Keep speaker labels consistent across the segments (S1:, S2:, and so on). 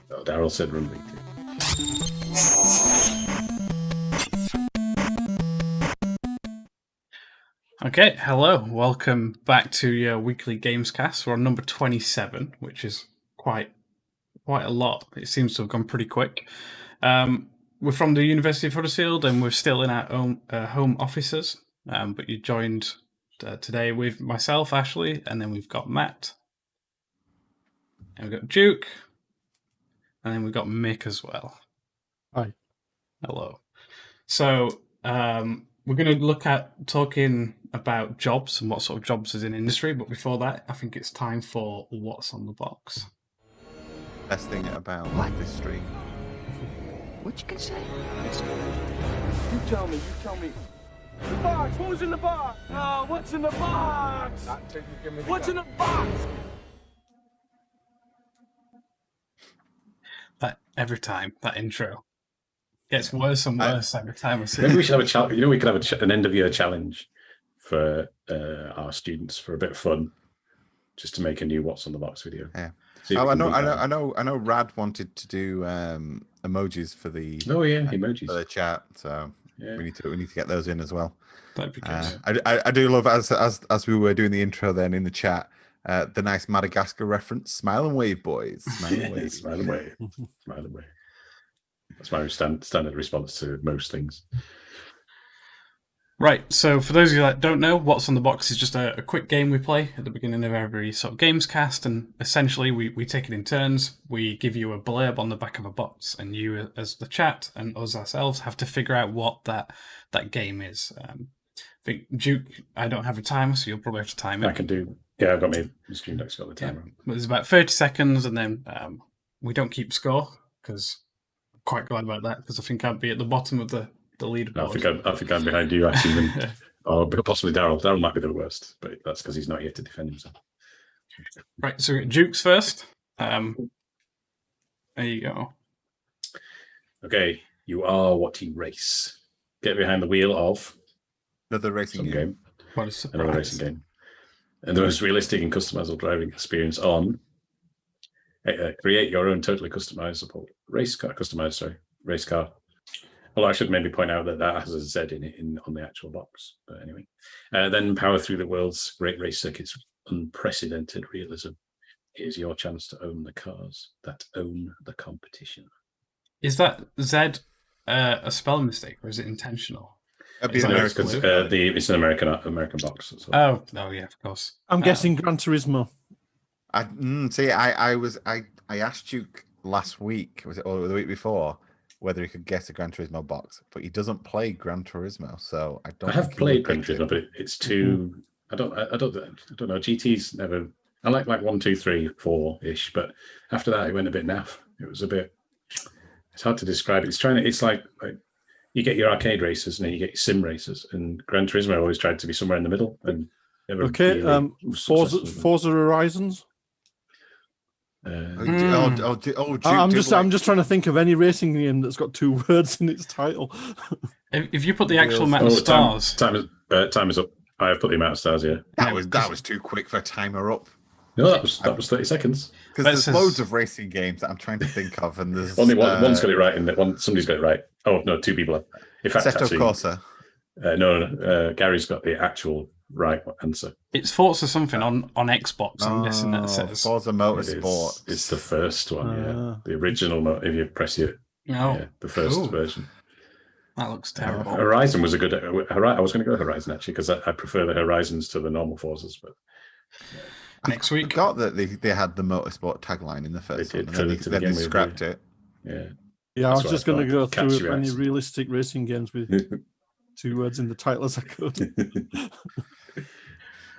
S1: Oh, Daryl said run B2.
S2: Okay, hello. Welcome back to your weekly Gamescast. We're on number 27, which is quite a lot. It seems to have gone pretty quick. We're from the University of Huddersfield, and we're still in our own home offices. But you joined today with myself, Ashley, and then we've got Matt, and we've got Duke, and then we've got Mick as well.
S3: Hi.
S2: Hello. So we're going to look at talking about jobs and what sort of jobs is in industry. But before that, I think it's time for what's on the box.
S4: Best thing about this stream.
S5: What you can say?
S6: You tell me. The box! What was in the box? What's in the box? What's in the box?
S2: Every time, that intro gets worse and worse every time I see
S1: Maybe
S2: it.
S1: we should have a challenge. We could have an end of year challenge for our students for a bit of fun, just to make a new "What's on the Box" video.
S4: Yeah.
S1: See
S4: Oh,
S1: if we can beat that.
S4: I know. Rad wanted to do emojis for the
S1: Emojis
S4: for the chat, so
S1: Yeah.
S4: we need to get those in as well.
S2: That'd be good.
S4: I do love as we were doing the intro then in the chat, the nice Madagascar reference. Smile and wave, boys. Smile and wave.
S1: Smile away. Smile away. That's my standard response to most things.
S2: Right, so for those of you that don't know, What's on the Box is just a quick game we play at the beginning of every sort of Gamescast, and essentially we take it in turns. We give you a blurb on the back of a box, and you, as the chat, and us ourselves, have to figure out what that game is. I think, Duke, I don't have a timer, so you'll probably have to time it.
S1: I can do. Yeah, I've got my stream deck's got the timer.
S2: But there's about 30 seconds, and then we don't keep score, because I'm quite glad about that, because I think I'd be at the bottom of the leaderboard.
S1: No, I think I'm behind you actually, or possibly Daryl. Daryl might be the worst, but that's because he's not here to defend himself.
S2: Right, so Duke's first. There you go.
S1: Okay, you are what you race. Get behind the wheel of
S4: Another racing
S1: some
S4: game.
S2: What a surprise.
S1: another racing game, and the most realistic and customizable driving experience on. Create your own totally customizable race car. Well, I should maybe point out that has a Z in it on the actual box. But anyway, then power through the world's great race circuits, unprecedented realism. Here's your chance to own the cars that own the competition.
S2: Is that Z a spelling mistake, or is it intentional?
S4: That'd be
S2: It's
S4: an
S2: an
S4: American.
S1: It's an American box. As well.
S2: Oh, yeah, of course.
S3: I'm guessing Gran Turismo.
S4: I asked you last week, was it or the week before, whether he could guess a Gran Turismo box, but he doesn't play Gran Turismo, so I don't.
S1: I have
S4: think he
S1: played
S4: would
S1: Gran
S4: pick it.
S1: Turismo, but it's too. I don't know. GT's never. I like 1, 2, 3, 4 ish, but after that it went a bit naff. It was a bit. It's hard to describe. It's like you get your arcade races and then you get your sim races, and Gran Turismo always tried to be somewhere in the middle and never.
S3: Okay,
S1: really was successful.
S3: Forza Horizons. I'm just trying to think of any racing game that's got 2 words in its title.
S2: If you put the actual amount of stars...
S1: Time is up. I have put the amount of stars here.
S4: That was too quick for a timer up.
S1: No, that was 30 seconds.
S4: Because there's loads of racing games that I'm trying to think of, and there's
S1: Only one's got it right, and somebody's got it right. Oh no, 2 people have. In fact,
S4: Seto
S1: actually,
S4: Corsa.
S1: No, Gary's got the actual right answer.
S2: It's Forza something on Xbox, I'm guessing that says.
S4: Forza Motorsport.
S1: It's the first one, the original. If you press it, the first version.
S2: That looks terrible.
S1: Horizon was a good. I was going to go Horizon actually because I prefer the Horizons to the normal Forzas, but.
S2: Next week.
S4: I forgot that they had the motorsport tagline in the first one, and then they scrapped it.
S1: Yeah.
S3: Yeah, I was just going to go
S1: Catch
S3: through
S1: your
S3: as many
S1: ass.
S3: realistic racing games with 2 words in the title as I could.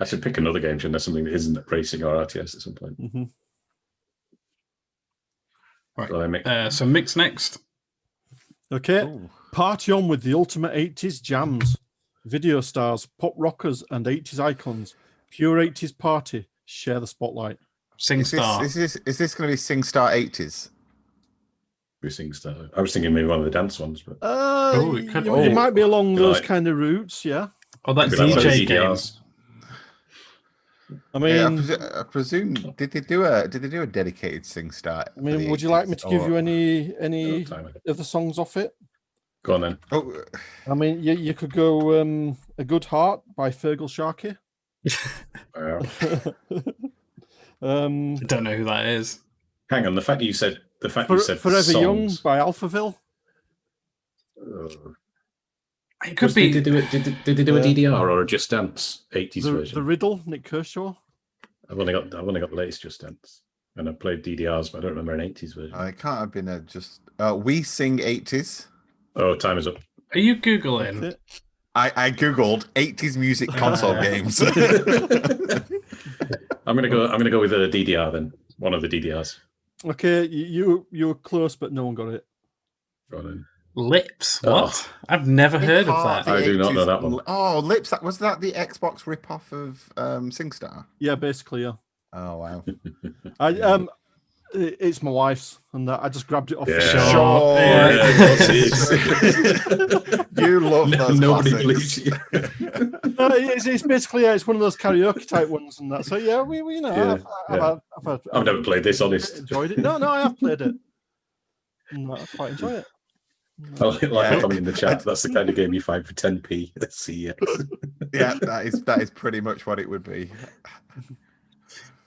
S1: I should pick another game, shouldn't I? Something that isn't racing or RTS at some point.
S3: Mm-hmm.
S2: Right. So Mick's next.
S3: Okay.
S4: Ooh.
S3: Party on with the ultimate 80s jams. Video stars, pop rockers, and 80s icons. Pure 80s party. Share the spotlight.
S2: SingStar.
S4: Is this going to be SingStar 80s?
S1: SingStar. I was thinking maybe one of the dance ones, but
S2: it could
S3: It might be along those
S1: like-
S3: kind of routes, yeah.
S2: Oh, that's
S1: Maybe like one of
S2: DJ
S1: the
S2: games.
S3: I mean,
S4: I presume did they do a dedicated sing start?
S3: I mean, would you like me to give you any of the songs off it?
S1: Go on then.
S4: Oh,
S3: I mean, you could go "A Good Heart" by Fergal Sharkey.
S2: I don't know who that is.
S1: Hang on, the fact you said
S3: "Forever
S1: songs,
S3: Young" by Alphaville.
S2: It could be.
S1: Did they do a DDR or a Just Dance 80s
S3: The
S1: version?
S3: Riddle, Nick Kershaw.
S1: I've only got the latest Just Dance, and I played DDRs, but I don't remember an 80s version.
S4: it can't have been a just. We sing 80s.
S1: Oh, time is up.
S2: Are you googling?
S4: I googled 80s music console games.
S1: I'm gonna go with a DDR then. One of the DDRs.
S3: Okay, you were close, but no one got it.
S1: Go on then.
S2: Lips.
S1: Oh.
S2: What? I've never heard of that.
S1: I do not know that one.
S4: Oh, Lips. Was that the Xbox ripoff of SingStar?
S3: Yeah, basically, yeah.
S4: Oh wow.
S3: It's my wife's, and I just grabbed it off the
S1: Yeah.
S3: shop.
S4: You love those
S1: Nobody
S4: classics.
S1: believes you.
S3: No, it's basically it's one of those karaoke type ones, and that. So yeah, we know.
S1: Yeah,
S3: I've
S1: never played this, honest.
S3: enjoyed it. No, I have played it. And I quite enjoy it.
S1: I like a comment in the chat. That's the kind of game you find for 10p at CES.
S4: Yeah, that is pretty much what it would be.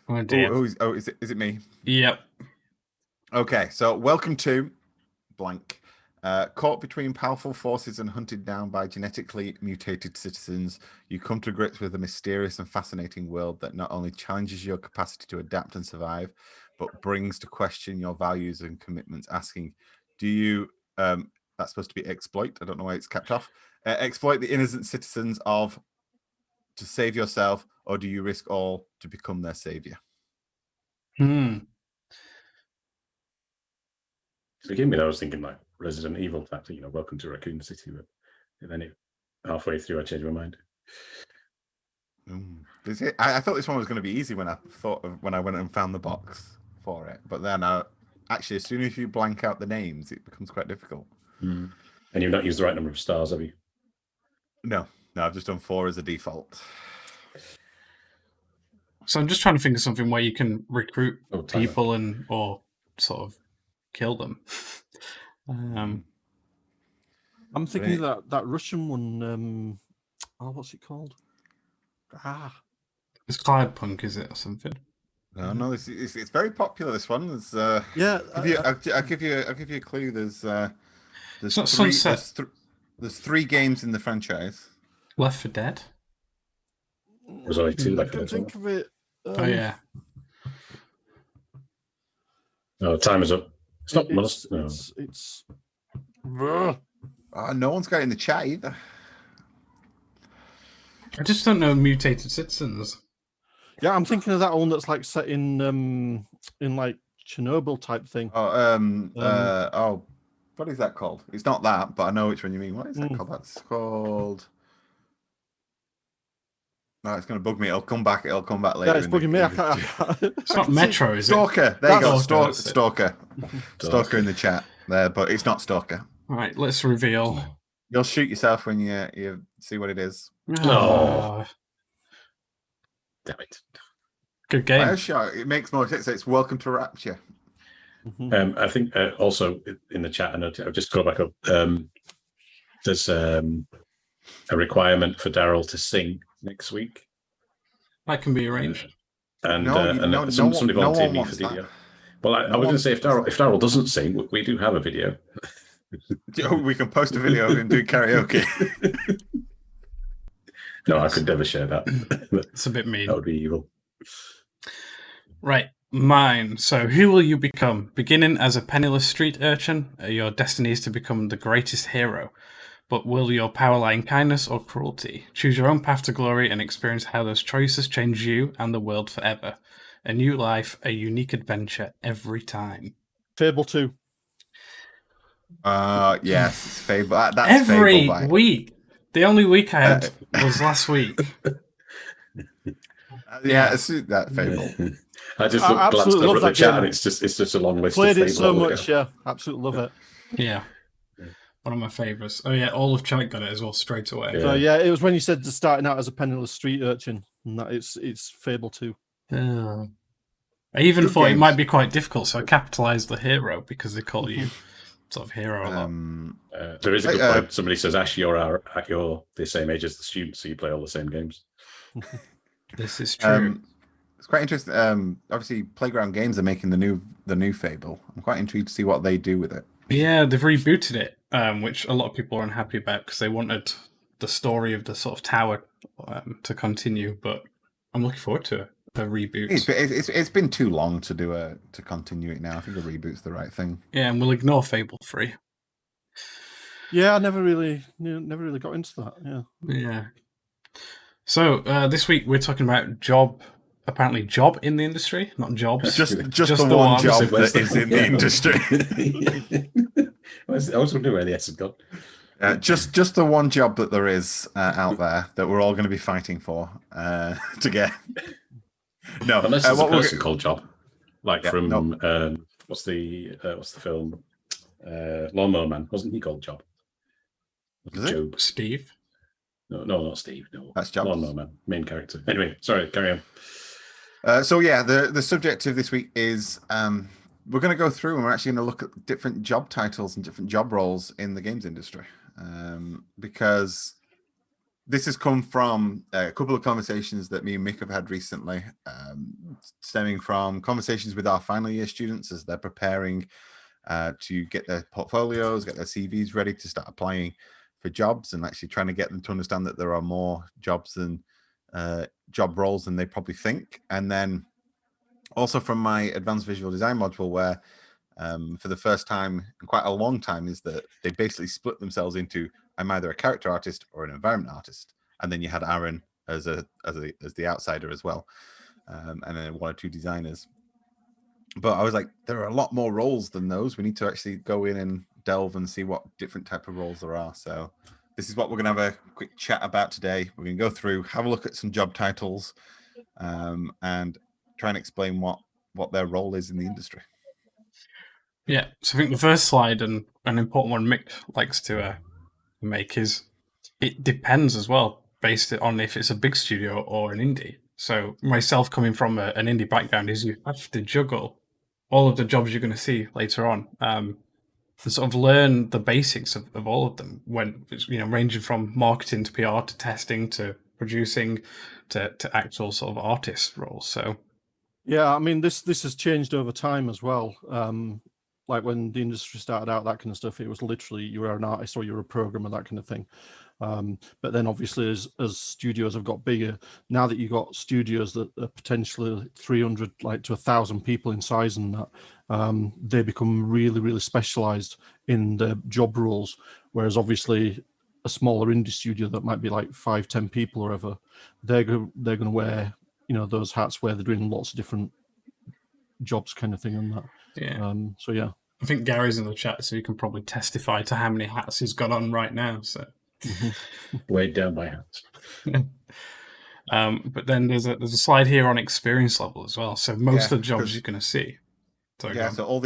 S2: Oh dear.
S4: Is it me?
S2: Yep.
S4: Okay, so welcome to blank. Caught between powerful forces and hunted down by genetically mutated citizens, you come to grips with a mysterious and fascinating world that not only challenges your capacity to adapt and survive, but brings to question your values and commitments, asking, do you, that's supposed to be exploit, I don't know why it's kept off, exploit the innocent citizens to save yourself, or do you risk all to become their savior?
S1: To begin with, I was thinking like Resident Evil type thing, Welcome to Raccoon City, but then halfway through I changed my mind.
S4: I thought this one was going to be easy when I went and found the box for it, but then actually as soon as you blank out the names, it becomes quite difficult.
S1: And you've not used the right number of stars, have you?
S4: No, I've just done 4 as a default.
S2: So I'm just trying to think of something where you can recruit people or sort of kill them.
S3: I'm thinking that Russian one. What's it called?
S2: It's Cloudpunk, is it, or something?
S4: No, it's very popular. This one. There's, I'll give you a clue. There's
S2: not Sunset.
S4: There's 3 games in the franchise.
S2: Left 4 Dead.
S1: There's only 2
S3: I
S1: left.
S3: can think of it.
S2: Oh yeah.
S1: No, time is up. It's not most. No.
S3: It's
S4: no one's got it in the chat either.
S2: I just don't know mutated citizens.
S3: Yeah, I'm thinking of that one that's like set in like Chernobyl type thing.
S4: What is that called? It's not that, but I know which one you mean. What is that called? That's called. No, it's going to bug me. It'll come back later.
S3: Yeah, it's bugging me. I can't.
S2: It's not Metro, is it?
S4: Stalker. There you go.
S2: Stalker.
S4: Stalker in the chat there, but it's not Stalker.
S2: All right, let's reveal.
S4: You'll shoot yourself when you see what it is.
S2: Oh.
S1: Damn it.
S2: Good game.
S4: It makes more sense. It's Welcome to Rapture.
S1: I think also in the chat, and I'll just go back up. There's a requirement for Daryl to sing next week.
S2: That can be arranged.
S1: Somebody volunteered me for DDR. Well, I was going to say if Daryl doesn't sing, we do have a video.
S4: We can post a video of him doing karaoke.
S1: No, I could never share that.
S2: It's a bit mean.
S1: That would be evil.
S2: Right, mine. So, who will you become? Beginning as a penniless street urchin, your destiny is to become the greatest hero. But will your power lie in kindness or cruelty? Choose your own path to glory and experience how those choices change you and the world forever. A new life, a unique adventure every time.
S3: Fable 2.
S4: Yes, it's Fable. That's
S2: every
S4: Fable
S2: week. The only week I had was last week.
S4: That Fable.
S1: I just glanced over at the chat, and it's just a long list.
S3: Played
S1: of
S3: it
S1: Fable
S3: so much, yeah. Absolutely love it.
S2: Yeah. One of my favourites. Oh yeah, all of chat got it as well straight away.
S1: Yeah.
S3: So yeah, it was when you said starting out as a penniless street urchin. and that it's Fable 2.
S2: I even
S4: Good
S2: thought it
S4: games.
S2: might be quite difficult, so I capitalised the hero because they call you sort of hero a lot.
S1: There is a good
S4: Right,
S1: point. Somebody says, Ash, you're the same age as the students, so you play all the same games.
S2: This is true.
S4: It's quite interesting. Obviously, Playground Games are making the new Fable. I'm quite intrigued to see what they do with it.
S2: Yeah, they've rebooted it, which a lot of people are unhappy about because they wanted the story of the sort of tower to continue. But I'm looking forward to a reboot.
S4: It's been too long to continue it now. I think a reboot's the right thing.
S2: Yeah, and we'll ignore Fable 3.
S3: Yeah, I never really got into that. Yeah.
S2: Yeah. So this week we're talking about job in the industry, not jobs.
S4: Just the one job that is in the industry.
S1: I was wondering where the S had gone.
S4: Just the one job that there is out there that we're all going to be fighting for to get. No,
S1: unless it's a person called Job, like from
S4: no.
S1: what's the film? Lawnmower Man, wasn't he called Job? Job.
S2: Steve.
S1: No, not Steve. No,
S4: that's Job.
S1: Lawnmower Man, main character. Anyway, sorry, carry on.
S4: So yeah, the subject of this week is we're going to go through and we're actually going to look at different job titles and different job roles in the games industry, because this has come from a couple of conversations that me and Mick have had recently, stemming from conversations with our final year students as they're preparing to get their portfolios, get their CVs ready to start applying for jobs, and actually trying to get them to understand that there are more jobs than job roles than they probably think. And then also from my advanced visual design module, where for the first time in quite a long time is that they basically split themselves into, I'm either a character artist or an environment artist, and then you had Aaron as the outsider as well, and then one or two designers. But I was like, there are a lot more roles than those. We need to actually go in and delve and see what different type of roles there are. So this is what we're going to have a quick chat about today. We're going to go through, have a look at some job titles, and try and explain what their role is in the industry.
S2: Yeah, so I think the first slide, and an important one Mick likes to make, is it depends as well, based on if it's a big studio or an indie. So myself coming from an indie background, is you have to juggle all of the jobs you're going to see later on, and sort of learn the basics of all of them, when ranging from marketing to PR to testing to producing to actual sort of artist roles. So
S3: yeah, I mean this has changed over time as well. Like when the industry started out, that kind of stuff, it was literally you were an artist or you were a programmer, that kind of thing. But then obviously as studios have got bigger, now that you've got studios that are potentially 300 to 1,000 people in size and that, they become really, really specialized in their job roles. Whereas obviously a smaller indie studio that might be like 5-10 people or whatever, they're going to wear, those hats where they're doing lots of different jobs kind of thing and that.
S2: yeah.
S3: So yeah.
S2: I think Gary's in the chat, so he can probably testify to how many hats he's got on right now. So
S1: weighed down by hats.
S2: But then there's a slide here on experience level as well. So most of the jobs you're going to see.
S4: So all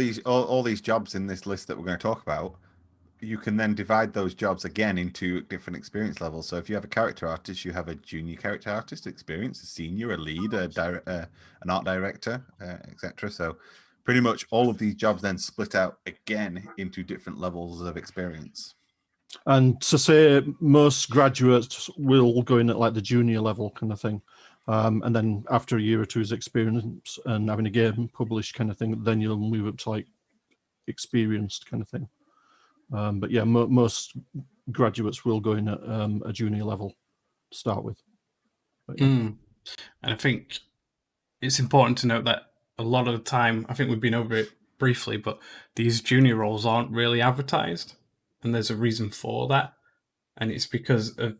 S4: these jobs in this list that we're going to talk about, you can then divide those jobs again into different experience levels. So if you have a character artist, you have a junior character artist experience, a senior, a lead, an art director, etc. So pretty much all of these jobs then split out again into different levels of experience.
S3: And to say most graduates will go in at like the junior level kind of thing. And then after a year or two's experience and having a game published kind of thing, then you'll move up to like experienced kind of thing. But yeah, most graduates will go in at a junior level to start with. But, yeah.
S2: And I think it's important to note that a lot of the time, I think we've been over it briefly, but these junior roles aren't really advertised. And there's a reason for that. And it's because of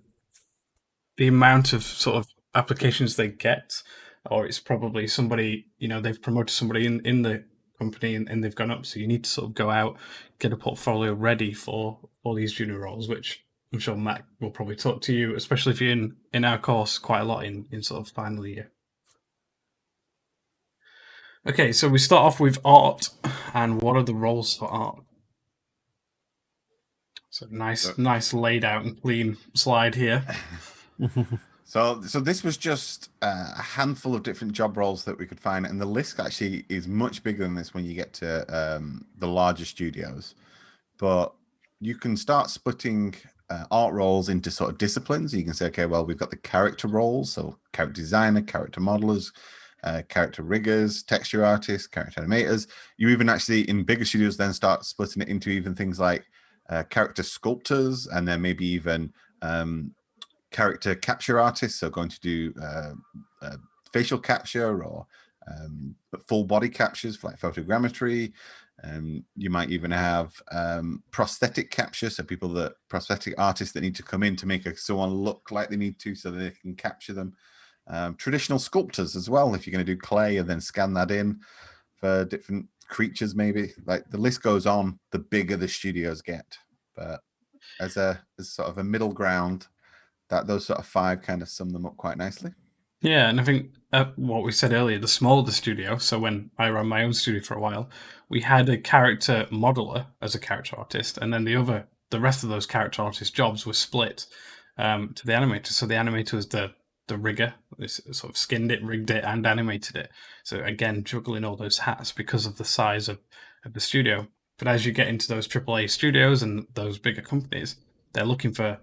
S2: the amount of sort of applications they get, or it's probably somebody, they've promoted somebody in the company and they've gone up. So you need to sort of go out, get a portfolio ready for all these junior roles, which I'm sure Matt will probably talk to you, especially if you're in our course quite a lot in sort of final year. Okay, so we start off with art, and what are the roles for art? So nice laid out and clean slide here.
S4: So this was just a handful of different job roles that we could find, and the list actually is much bigger than this when you get to the larger studios. But you can start splitting art roles into sort of disciplines. You can say, okay, well, we've got the character roles, so character designer, character modelers, character riggers, texture artists, character animators. You even actually, in bigger studios, then start splitting it into even things like character sculptors, and then maybe even character capture artists, so going to do facial capture or full body captures like photogrammetry. You might even have prosthetic capture, so prosthetic artists that need to come in to make someone look like they need to, so that they can capture them. Traditional sculptors as well, if you're going to do clay and then scan that in for different creatures, maybe. Like, the list goes on the bigger the studios get, but as sort of a middle ground, that those sort of 5 kind of sum them up quite nicely.
S2: Yeah, and I think what we said earlier, the smaller the studio, so when I ran my own studio for a while, we had a character modeler as a character artist, and then the rest of those character artist jobs were split to the animator. So the animator was the rigger, this sort of skinned it, rigged it, and animated it. So again, juggling all those hats because of the size of the studio. But as you get into those AAA studios and those bigger companies, they're looking for,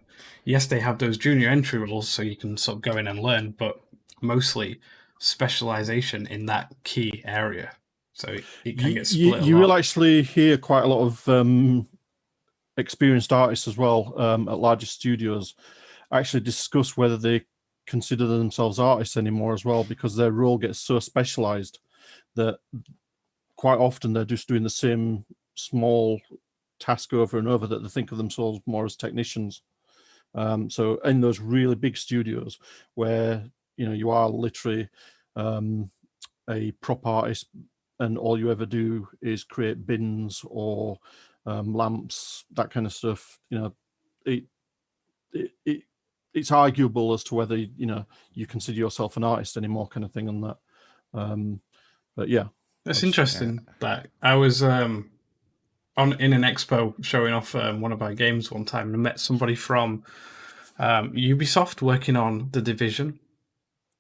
S2: yes, they have those junior entry roles, so you can sort of go in and learn, but mostly specialization in that key area. So it can get split
S3: You
S2: a lot.
S3: will actually hear quite a lot of experienced artists as well at larger studios actually discuss whether they consider themselves artists anymore as well, because their role gets so specialized that quite often they're just doing the same small task over and over, that they think of themselves more as technicians. So in those really big studios where you are literally a prop artist and all you ever do is create bins or lamps, that kind of stuff, it's arguable as to whether you consider yourself an artist anymore, kind of thing on that. But yeah,
S2: That's interesting. That I was in an expo showing off one of our games one time, and I met somebody from Ubisoft working on The Division.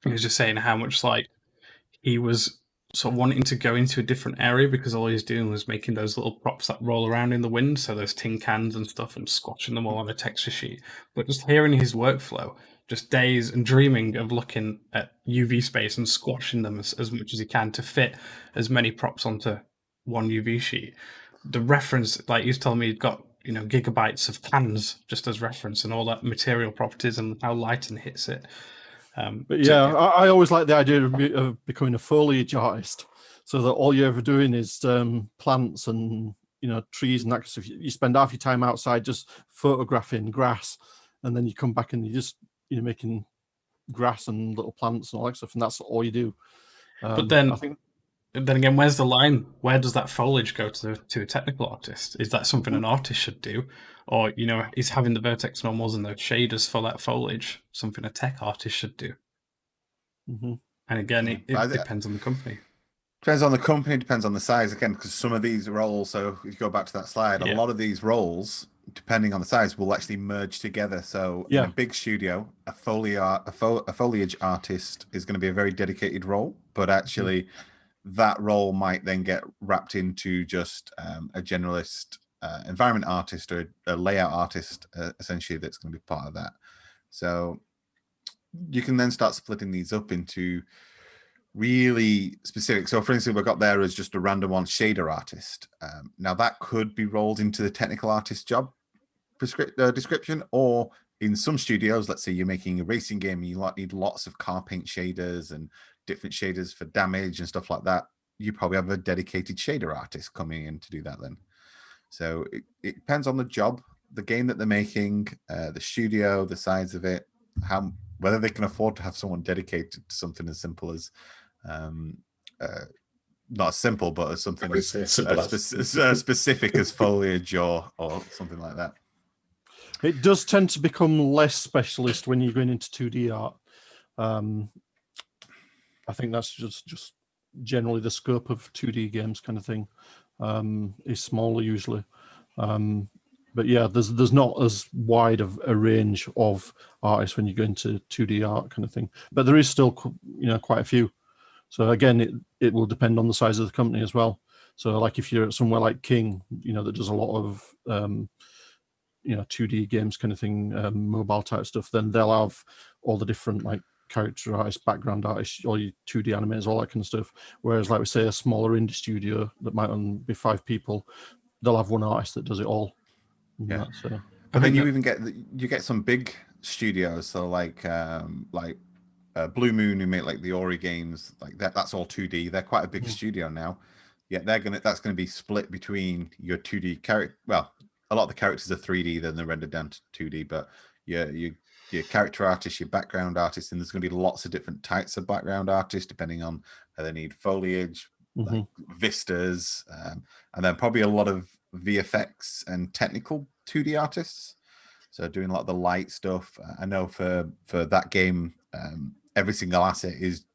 S2: He was just saying how much he was sort of wanting to go into a different area because all he was doing was making those little props that roll around in the wind, so those tin cans and stuff, and squashing them all on a texture sheet. But just hearing his workflow, just days and dreaming of looking at UV space and squashing them as much as he can to fit as many props onto one UV sheet. The reference, like he's telling me, he'd got gigabytes of cans just as reference, and all that material properties and how lighting hits it.
S3: But yeah, I always like the idea of becoming a foliage artist, so that all you're ever doing is plants and trees and that kind of stuff. You spend half your time outside just photographing grass, and then you come back and you just making grass and little plants and all that stuff, and that's all you do.
S2: But then again, where's the line? Where does that foliage go to a technical artist? Is that something an artist should do? Or, is having the vertex normals and those shaders for that foliage something a tech artist should do?
S3: Mm-hmm.
S2: And again, it depends on the company.
S4: Depends on the company, depends on the size. Again, because some of these roles, so if you go back to that slide, a lot of these roles, depending on the size, will actually merge together. So in a big studio, a foliage artist is going to be a very dedicated role, but actually that role might then get wrapped into just a generalist environment artist or a layout artist, essentially, that's going to be part of that. So you can then start splitting these up into really specific. So for instance, we've got there as just a random one, shader artist. Now that could be rolled into the technical artist job description, or in some studios, let's say you're making a racing game and you need lots of car paint shaders and different shaders for damage and stuff like that, you probably have a dedicated shader artist coming in to do that then. So it depends on the job, the game that they're making, the studio, the size of it, whether they can afford to have someone dedicated to something as simple as not simple, but as something as specific as foliage or something like that.
S3: It does tend to become less specialist when you're going into 2D art. I think that's just generally the scope of 2D games, kind of thing, is smaller usually. But yeah, there's not as wide of a range of artists when you go into 2D art kind of thing. But there is still, quite a few. So again, it will depend on the size of the company as well. So like if you're somewhere like King, that does a lot of 2D games kind of thing, mobile type stuff, then they'll have all the different like character artists, background artists, all your 2D animators, all that kind of stuff. Whereas like we say a smaller indie studio that might only be 5 people, they'll have one artist that does it all.
S4: Yeah.
S3: So.
S4: But then you even get some big studios, so like Blue Moon, who make like the Ori games, like that's all 2D. They're quite a big studio now. Yeah, that's gonna be split between your 2D character. Well, a lot of the characters are 3D, then they're rendered down to 2D. But your character artists, your background artists, and there's gonna be lots of different types of background artists depending on how they need foliage, like vistas, and then probably a lot of VFX and technical 2D artists. So doing a lot of the light stuff. I know for that game, every single asset is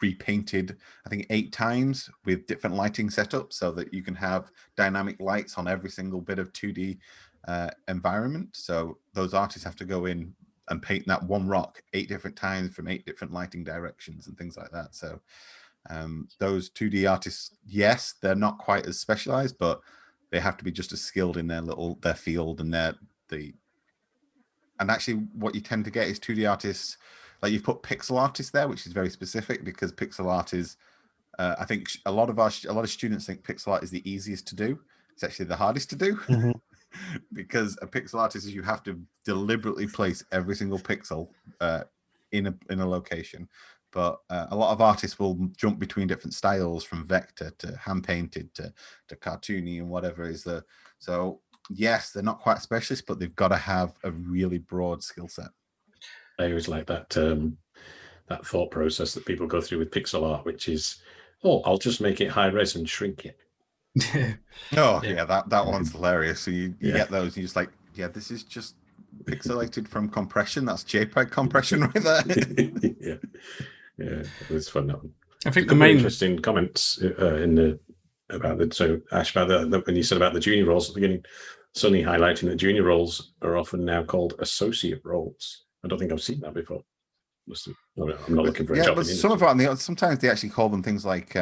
S4: repainted, I think 8 times with different lighting setups, so that you can have dynamic lights on every single bit of 2D environment. So those artists have to go in and paint that one rock 8 different times from 8 different lighting directions and things like that. So those 2D artists, yes, they're not quite as specialized, but they have to be just as skilled in their field and and actually what you tend to get is 2D artists, like you've put pixel artists there, which is very specific, because pixel art is I think a lot of students think pixel art is the easiest to do. It's actually the hardest to do. Because a pixel artist is you have to deliberately place every single pixel in a location. But a lot of artists will jump between different styles, from vector to hand painted to cartoony and whatever is the. So yes, they're not quite specialists, but they've got to have a really broad skill set.
S1: I always like that that thought process that people go through with pixel art, which is, I'll just make it high res and shrink it.
S4: That one's hilarious. So you get those, and you're just like, this is just pixelated from compression. That's JPEG compression right there.
S1: Yeah, it was fun.
S2: I think
S1: the main interesting comments about when you said about the junior roles at the beginning, suddenly highlighting that junior roles are often now called associate roles. I don't think I've seen that before. I'm not looking for a job.
S4: But sometimes they actually call them things like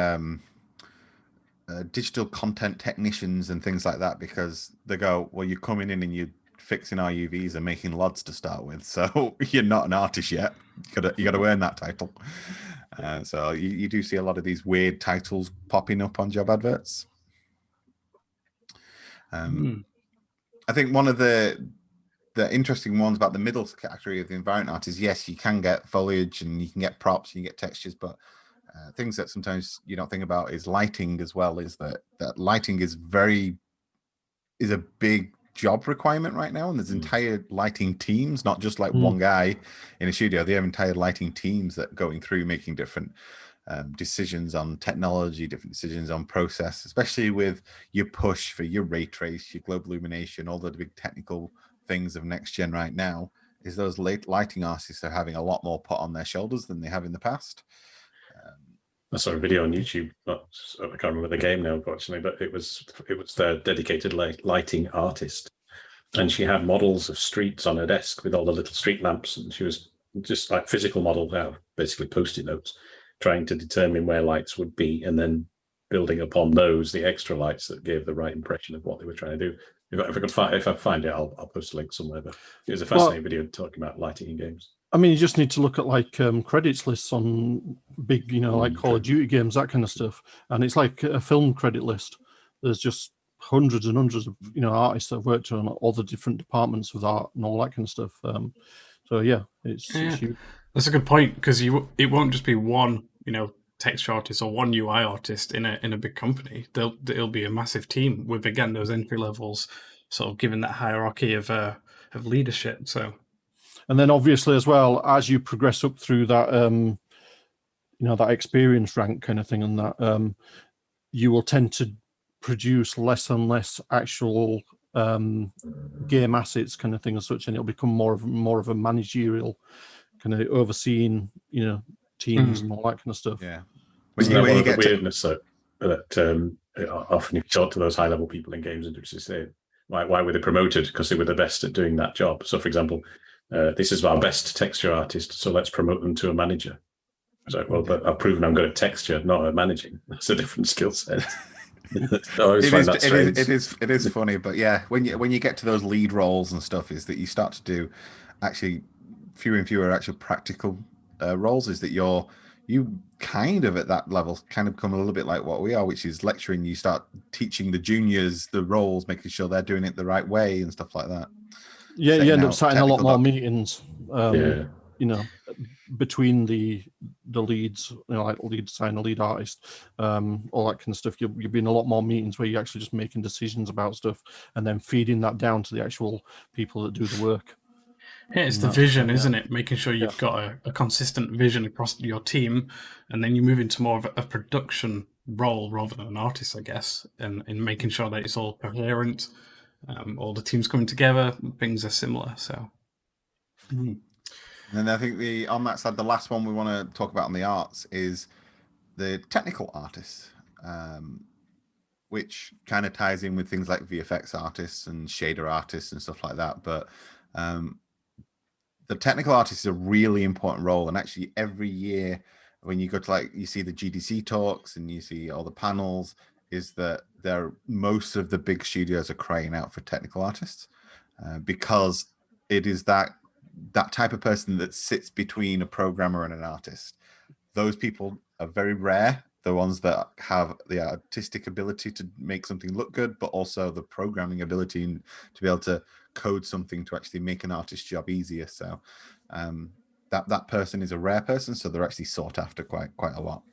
S4: digital content technicians and things like that, because they go, well, you're coming in and you're fixing RUVs and making LODs to start with, so you're not an artist yet. You got to earn that title. So you do see a lot of these weird titles popping up on job adverts. I think one of the interesting ones about the middle category of the environment art is, yes, you can get foliage and you can get props, and you get textures, but things that sometimes you don't think about is lighting as well. Is that lighting is a big job requirement right now, and there's entire lighting teams, not just like one guy in a studio. They have entire lighting teams that are going through making different decisions on technology, different decisions on process, especially with your push for your ray trace, your global illumination, all the big technical things of next gen right now. Is those lighting artists are having a lot more put on their shoulders than they have in the past.
S1: I saw a video on YouTube. I can't remember the game now, unfortunately, but it was their dedicated lighting artist, and she had models of streets on her desk with all the little street lamps, and she was just like physical models out, basically Post-it notes, trying to determine where lights would be, and then building upon those the extra lights that gave the right impression of what they were trying to do. If I find it, I'll post a link somewhere. But it was a fascinating video talking about lighting in games.
S3: I mean, you just need to look at like credits lists on big, like Call of Duty games, that kind of stuff. And it's like a film credit list. There's just hundreds and hundreds of, artists that have worked on all the different departments of art and all that kind of stuff. So yeah, it's huge.
S2: That's a good point, because it won't just be one, text artist or one UI artist in a big company. It'll be a massive team with, again, those entry levels, sort of given that hierarchy of leadership. So.
S3: And then obviously as well, as you progress up through that, that experience rank kind of thing, and that you will tend to produce less and less actual game assets kind of thing as such, and it'll become more of a managerial kind of overseeing, teams and all that kind of stuff.
S1: Yeah. When you get weirdness that often you talk to those high level people in games industry say, Why were they promoted? Because they were the best at doing that job. So, for example, this is our best texture artist, so let's promote them to a manager. It's like, well, but I've proven I'm good at texture, not at managing. That's a different skill set.
S4: It is funny, but yeah, when you get to those lead roles and stuff, is that you start to do actually fewer and fewer actual practical roles. Is that you kind of at that level kind of become a little bit like what we are, which is lecturing. You start teaching the juniors the roles, making sure they're doing it the right way and stuff like that.
S3: Yeah, you end up sitting a lot more meetings. Between the leads, like lead designer, lead artist, all that kind of stuff. You'll be in a lot more meetings where you're actually just making decisions about stuff and then feeding that down to the actual people that do the work.
S2: Yeah, it's the vision, isn't it? Making sure you've got a consistent vision across your team, and then you move into more of a production role rather than an artist, I guess, and in making sure that it's all coherent, all the teams coming together, things are similar. So.
S4: And I think on that side, the last one we want to talk about on the arts is the technical artists, which kind of ties in with things like VFX artists and shader artists and stuff like that. But the technical artist is a really important role. And actually every year when you go to you see the GDC talks and you see all the panels, is that most of the big studios are crying out for technical artists because it is that type of person that sits between a programmer and an artist. Those people are very rare. The ones that have the artistic ability to make something look good, but also the programming ability to be able to code something to actually make an artist's job easier. So that person is a rare person, so they're actually sought after quite a lot.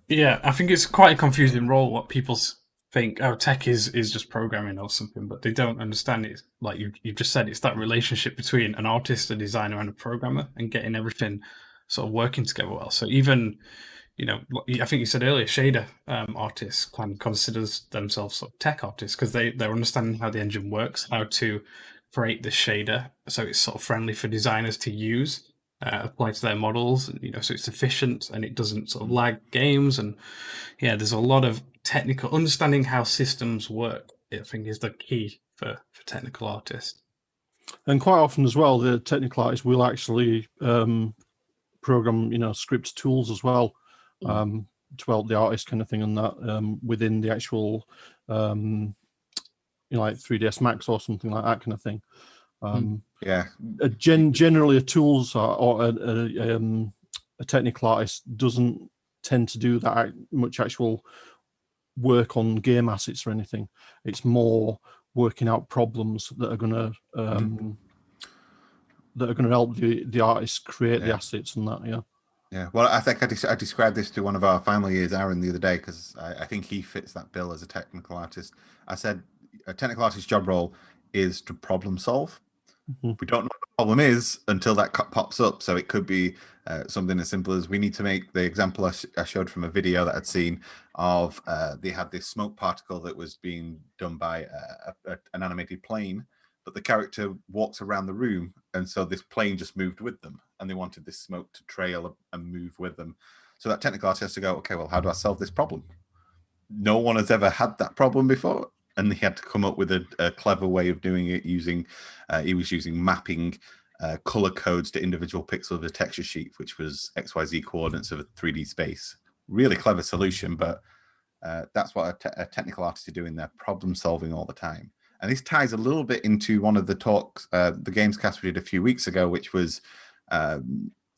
S2: Yeah, I think it's quite a confusing role. What people think, tech is just programming or something, but they don't understand it. Like you just said, it's that relationship between an artist, a designer, and a programmer, and getting everything sort of working together well. So even, I think you said earlier, shader artists can consider themselves sort of tech artists because they're understanding how the engine works, how to create the shader so it's sort of friendly for designers to use, apply to their models, so it's efficient and it doesn't sort of lag games. And yeah, there's a lot of technical understanding how systems work, I think, is the key for technical artists.
S3: And quite often as well, the technical artist will actually program, script tools as well to help the artist kind of thing, and that within the actual, like 3ds Max or something like that kind of thing. Generally, a tools or a technical artist doesn't tend to do that much actual work on game assets or anything. It's more working out problems that are going to help the artist create the assets and that.
S4: Yeah, well, I think I described this to one of our final years, Aaron, the other day, because I think he fits that bill as a technical artist. I said a technical artist's job role is to problem solve. We don't know what the problem is until that pops up. So it could be something as simple as we need to make the example I showed from a video that I'd seen of they had this smoke particle that was being done by an animated plane, but the character walks around the room, and so this plane just moved with them, and they wanted this smoke to trail and move with them. So that technical artist has to go, okay, well, how do I solve this problem? No one has ever had that problem before, and he had to come up with a clever way of doing it using, he was using mapping color codes to individual pixels of a texture sheet, which was XYZ coordinates of a 3D space. Really clever solution, but that's what a technical artist is doing. They're problem solving all the time. And this ties a little bit into one of the talks, the Gamescast we did a few weeks ago, which was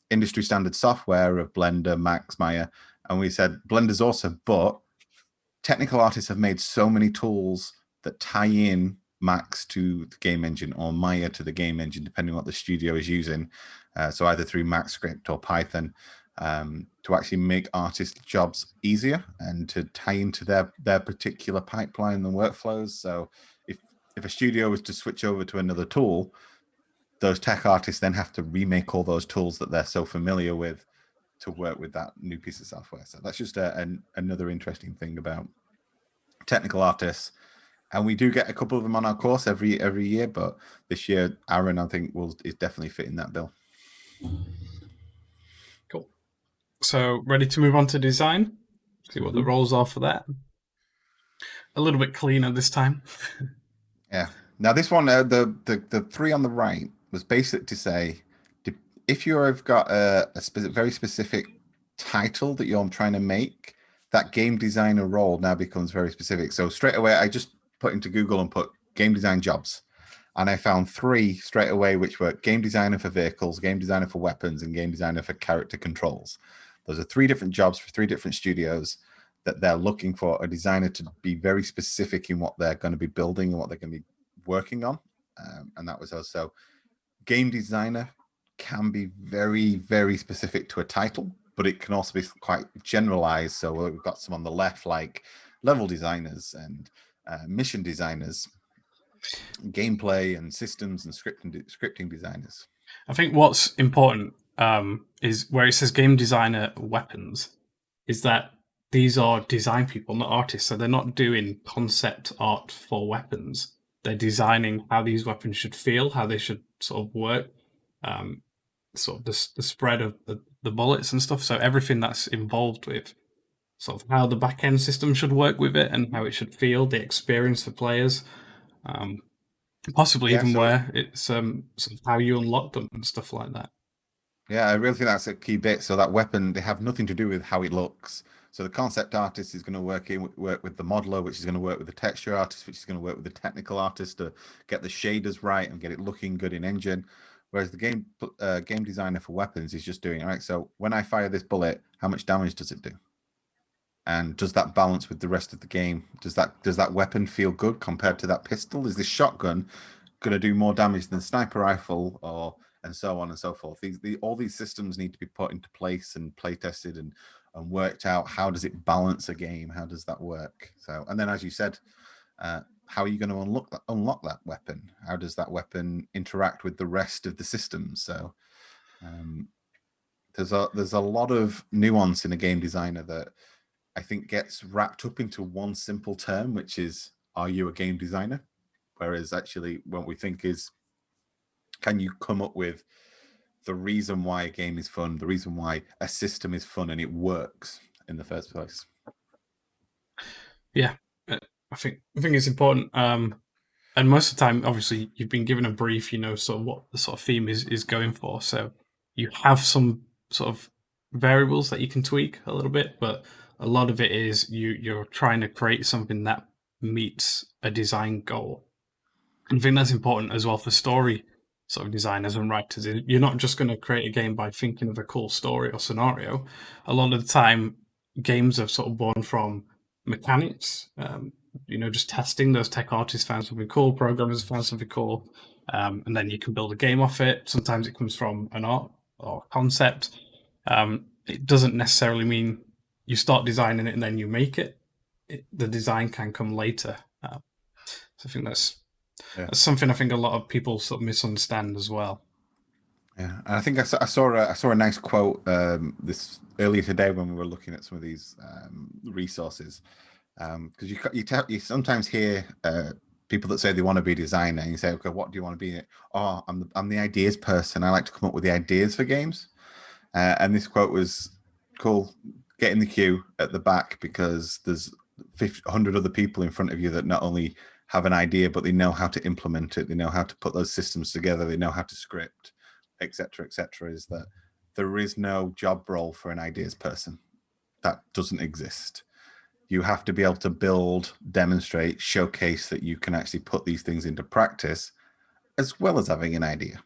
S4: industry standard software of Blender, Max, Maya. And we said Blender's awesome, but technical artists have made so many tools that tie in Max to the game engine or Maya to the game engine, depending on what the studio is using. So either through MaxScript or Python, to actually make artists' jobs easier and to tie into their particular pipeline and workflows. So if a studio was to switch over to another tool, those tech artists then have to remake all those tools that they're so familiar with to work with that new piece of software. So that's just another interesting thing about technical artists. And we do get a couple of them on our course every year, but this year, Aaron, I think, is definitely fitting that bill.
S2: Cool. So ready to move on to design? See what the roles are for that. a little bit cleaner this time.
S4: Yeah. Now this one, the three on the right was basic to say, if you have got a very specific title that you're trying to make, that game designer role now becomes very specific. So straight away, I just put into Google and put game design jobs, and I found three straight away, which were game designer for vehicles, game designer for weapons, and game designer for character controls. Those are three different jobs for three different studios that they're looking for a designer to be very specific in what they're going to be building and what they're going to be working on. And that was also game designer can be very, very specific to a title, but it can also be quite generalized. So we've got some on the left, like level designers and mission designers, gameplay and systems and scripting designers.
S2: I think what's important is where it says game designer weapons, is that these are design people, not artists. So they're not doing concept art for weapons. They're designing how these weapons should feel, how they should sort of work, sort of the spread of the bullets and stuff. So everything that's involved with sort of how the back end system should work with it and how it should feel, the experience for players, possibly even where it's sort of how you unlock them and stuff like that.
S4: Yeah, I really think that's a key bit. So that weapon, they have nothing to do with how it looks. So the concept artist is going to work with the modeler, which is going to work with the texture artist, which is going to work with the technical artist to get the shaders right and get it looking good in engine. Whereas the game designer for weapons is just doing, all right, so when I fire this bullet, how much damage does it do? And does that balance with the rest of the game? Does that weapon feel good compared to that pistol? Is this shotgun going to do more damage than sniper rifle, and so on and so forth? All these systems need to be put into place and play tested and worked out. How does it balance a game? How does that work? So, and then as you said, how are you going to unlock that weapon? How does that weapon interact with the rest of the system? So there's a lot of nuance in a game designer that I think gets wrapped up into one simple term, which is, are you a game designer? Whereas actually what we think is, can you come up with the reason why a game is fun, the reason why a system is fun and it works in the first place?
S2: Yeah, I think it's important. And most of the time, obviously, you've been given a brief, sort of what the sort of theme is going for. So you have some sort of variables that you can tweak a little bit, but a lot of it is you're trying to create something that meets a design goal. And I think that's important as well for story sort of designers and writers. You're not just going to create a game by thinking of a cool story or scenario. A lot of the time, games are sort of born from mechanics, just testing. Those tech artists found something cool, programmers found something cool, and then you can build a game off it. Sometimes it comes from an art or concept. It doesn't necessarily mean you start designing it and then you make it. The design can come later. So I think that's something I think a lot of people sort of misunderstand as well.
S4: Yeah, and I think I saw a nice quote this earlier today when we were looking at some of these resources, because you sometimes hear people that say they want to be a designer, and you say, okay, what do you want to be? Oh, I'm the ideas person. I like to come up with the ideas for games. And this quote was cool. Get in the queue at the back, because there's 100 other people in front of you that not only have an idea, but they know how to implement it. They know how to put those systems together. They know how to script, etc., etc. Is that there is no job role for an ideas person. That doesn't exist. You have to be able to build, demonstrate, showcase that you can actually put these things into practice, as well as having an idea.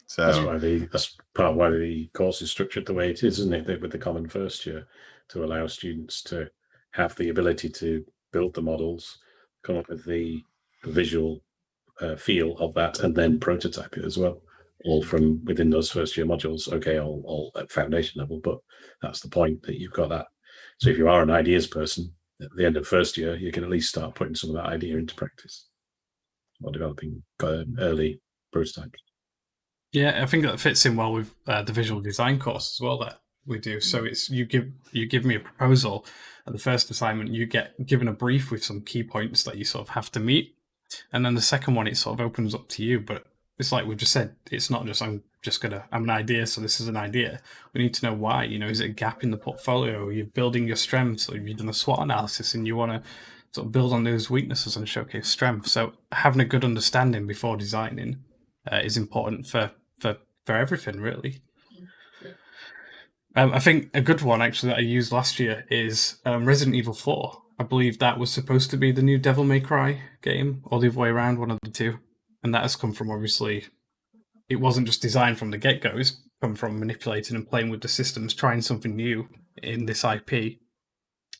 S4: So
S1: that's part of why the course is structured the way it is, isn't it? With the common first year, to allow students to have the ability to build the models, come up with the visual feel of that, and then prototype it as well, all from within those first year modules. Okay, all at foundation level, but that's the point, that you've got that. So if you are an ideas person, at the end of first year, you can at least start putting some of that idea into practice or developing early prototypes.
S2: Yeah, I think that fits in well with the visual design course as well that we do. So it's you give me a proposal at the first assignment, you get given a brief with some key points that you sort of have to meet, and then the second one it sort of opens up to you. But it's like we've just said, it's not just I'm an idea, so this is an idea. We need to know why. Is it a gap in the portfolio? Are you building your strengths, or have you done a SWOT analysis and you want to sort of build on those weaknesses and showcase strengths. So having a good understanding before designing is important for everything, really. I think a good one actually that I used last year is Resident Evil 4. I believe that was supposed to be the new Devil May Cry game, or the other way around, one of the two. And that has come from, obviously, it wasn't just designed from the get-go, it's come from manipulating and playing with the systems, trying something new in this IP,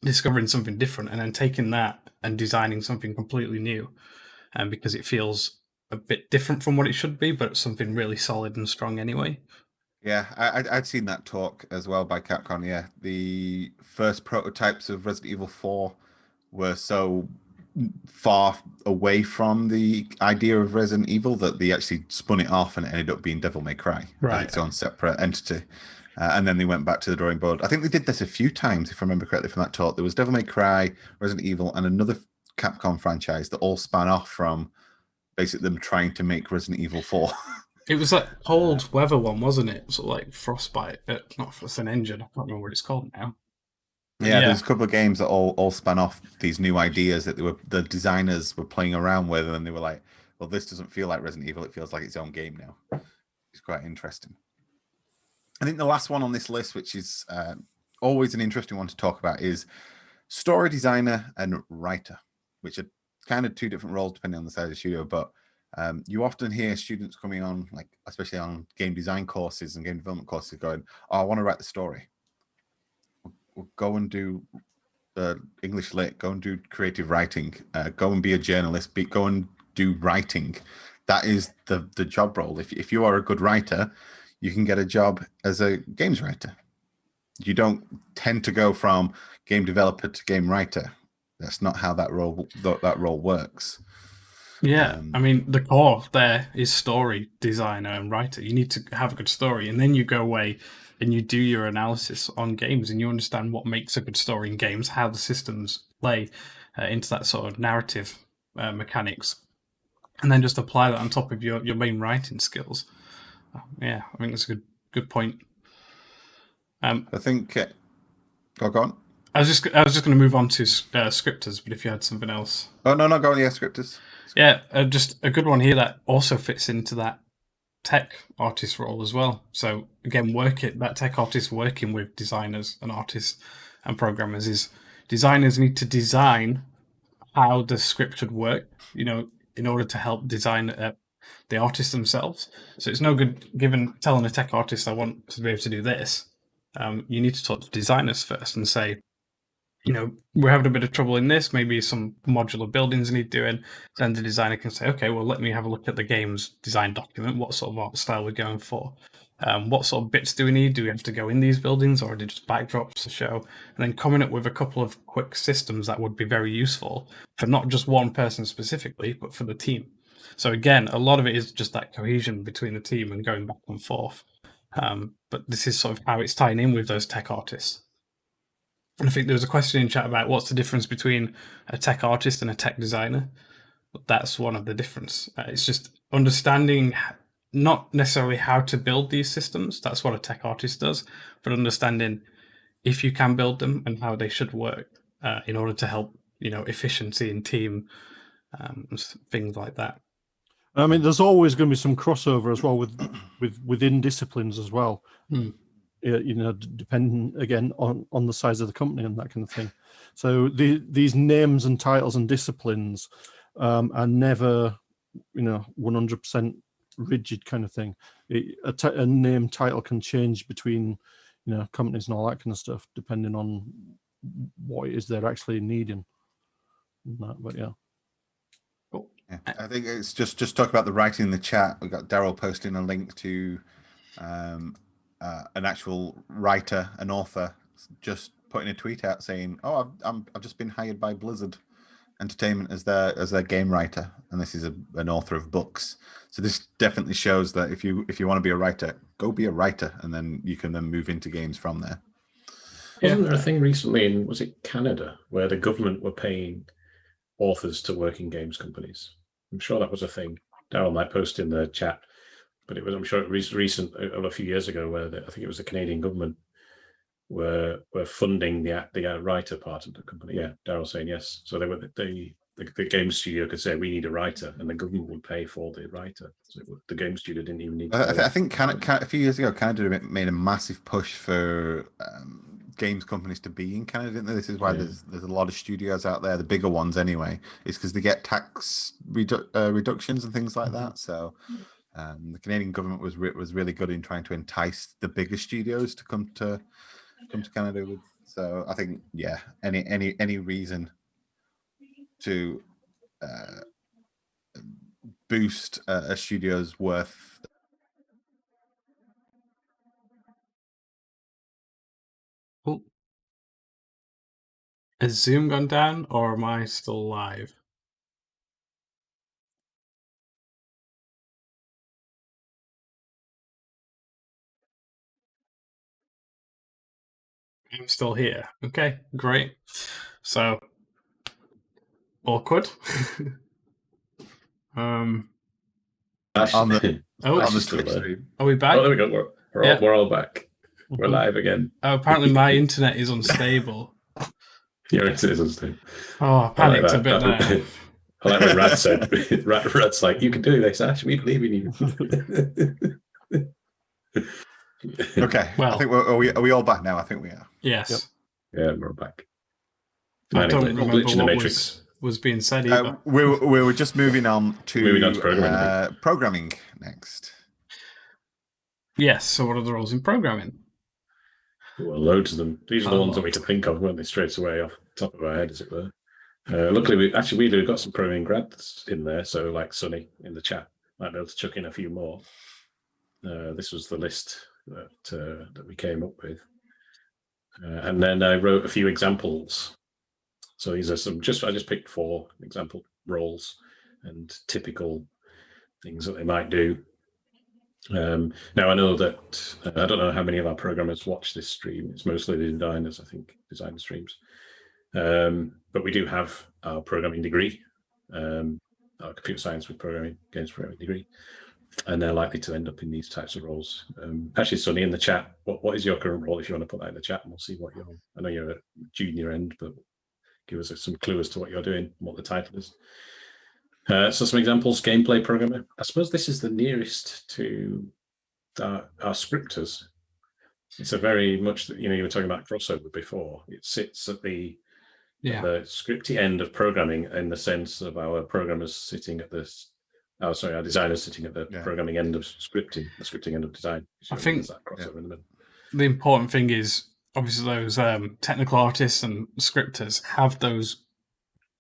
S2: discovering something different, and then taking that and designing something completely new. And because it feels a bit different from what it should be, but something really solid and strong anyway.
S4: Yeah, I'd seen that talk as well by Capcom. Yeah, the first prototypes of Resident Evil 4 were so far away from the idea of Resident Evil that they actually spun it off and it ended up being Devil May Cry,
S2: Right.
S4: its own separate entity. And then they went back to the drawing board. I think they did this a few times, if I remember correctly from that talk. There was Devil May Cry, Resident Evil, and another Capcom franchise that all span off from basically them trying to make Resident Evil 4.
S2: It was that cold weather one, wasn't it? Sort of like Frostbite, not Frost an Engine. I can't remember what it's called now.
S4: Yeah, there's a couple of games that all span off these new ideas that the designers were playing around with, and they were like, "Well, this doesn't feel like Resident Evil; it feels like its own game now." It's quite interesting. I think the last one on this list, which is always an interesting one to talk about, is story designer and writer, which are kind of two different roles depending on the size of the studio, but you often hear students coming on, like especially on game design courses and game development courses, going, "Oh, I want to write the story." Well, go and do English Lit. Go and do creative writing. Go and be a journalist. Go and do writing. That is the job role. If you are a good writer, you can get a job as a games writer. You don't tend to go from game developer to game writer. That's not how that role works.
S2: Yeah, I mean, the core there is story designer and writer. You need to have a good story, and then you go away and you do your analysis on games, and you understand what makes a good story in games, how the systems play into that sort of narrative mechanics, and then just apply that on top of your main writing skills. Yeah, I think that's a good point.
S4: I think. Go on.
S2: I was just going to move on to scripters, but if you had something else.
S4: Oh no, go on. Yeah, scripters.
S2: Yeah, just a good one here that also fits into that tech artist role as well. So again, that tech artist working with designers and artists and programmers is designers need to design how the script should work, in order to help design the artists themselves. So it's no good telling a tech artist, I want to be able to do this. You need to talk to designers first and say, we're having a bit of trouble in this, maybe some modular buildings need doing. Then the designer can say, okay, well, let me have a look at the game's design document, what sort of art style we're going for. What sort of bits do we need? Do we have to go in these buildings, or are they just backdrops to show? And then coming up with a couple of quick systems that would be very useful for not just one person specifically, but for the team. So again, a lot of it is just that cohesion between the team and going back and forth. But this is sort of how it's tying in with those tech artists. And I think there was a question in chat about what's the difference between a tech artist and a tech designer. That's one of the difference. It's just understanding not necessarily how to build these systems. That's what a tech artist does, but understanding if you can build them and how they should work in order to help, efficiency in team, things like that.
S3: I mean, there's always going to be some crossover as well within disciplines as well. Depending again on the size of the company and that kind of thing. So these names and titles and disciplines are never, 100% rigid kind of thing. A name title can change between, companies and all that kind of stuff, depending on what it is they're actually needing. But yeah.
S2: Cool.
S4: Yeah, I think it's just talk about the writing in the chat. We got Daryl posting a link to an actual writer, an author, just putting a tweet out saying, "Oh, I've just been hired by Blizzard Entertainment as their game writer, and this is an author of books." So this definitely shows that if you want to be a writer, go be a writer, and then you can then move into games from there.
S1: Wasn't there a thing recently was it Canada, where the government were paying authors to work in games companies? I'm sure that was a thing. Daryl might post in the chat, but I'm sure it was recent, a few years ago, where I think it was the Canadian government were funding the writer part of the company. Yeah, Darryl saying yes. So they were the game studio could say we need a writer, and the government would pay for the writer. So the game studio didn't even need.
S4: I think Canada, a few years ago, Canada made a massive push for games companies to be in Canada, didn't they? This is why there's a lot of studios out there, the bigger ones anyway. It's because they get tax reductions and things like that. So the Canadian government was really good in trying to entice the bigger studios to come to Canada with. So I think any reason to boost a studio's worth.
S2: Oh. Has Zoom gone down, or am I still live? I'm still here. Okay, great. So awkward.
S4: On the Twitch stream.
S2: Are we back?
S1: Oh, there we go. We're all back. We're live again.
S2: Oh, apparently my internet is unstable.
S1: Your internet is unstable.
S2: Oh, I panicked a bit there.
S1: I like when Rad said, Rad's like, you can do this, Ash. We believe in you.
S4: Okay.
S2: Well,
S4: I think are we all back now? I think we are.
S2: Yes.
S1: Yeah, we're back.
S2: I don't remember
S1: glitch in the
S2: what
S1: Matrix.
S2: was being said either.
S4: We were just moving on to
S1: programming.
S4: Programming next.
S2: Yes. So what are the roles in programming?
S1: Well, loads of them. These are the ones that we could think of, weren't they? Straight away off the top of our head, as it were. Luckily, we've got some programming grads in there. So, like Sonny in the chat, might be able to chuck in a few more. This was the list that we came up with, and then I wrote a few examples. So these are some. I just picked 4 example roles and typical things that they might do. Now I know that I don't know how many of our programmers watch this stream. It's mostly the designers, I think, design streams. But we do have our programming degree, our computer science with games programming degree, and they're likely to end up in these types of roles. Actually, Sonny, in the chat, what is your current role? If you want to put that in the chat, and we'll see what I know you're at junior end, but give us some clue as to what you're doing and what the title is. So some examples: gameplay programmer. I suppose this is the nearest to our scripters. It's a very much that you were talking about crossover before. It sits at the scripty end of programming, in the sense of our programmers sitting at this. Our designers sitting at the programming end of scripting, the scripting end of design.
S2: I think
S1: that crossover in the middle.
S2: The important thing is obviously those technical artists and scripters have those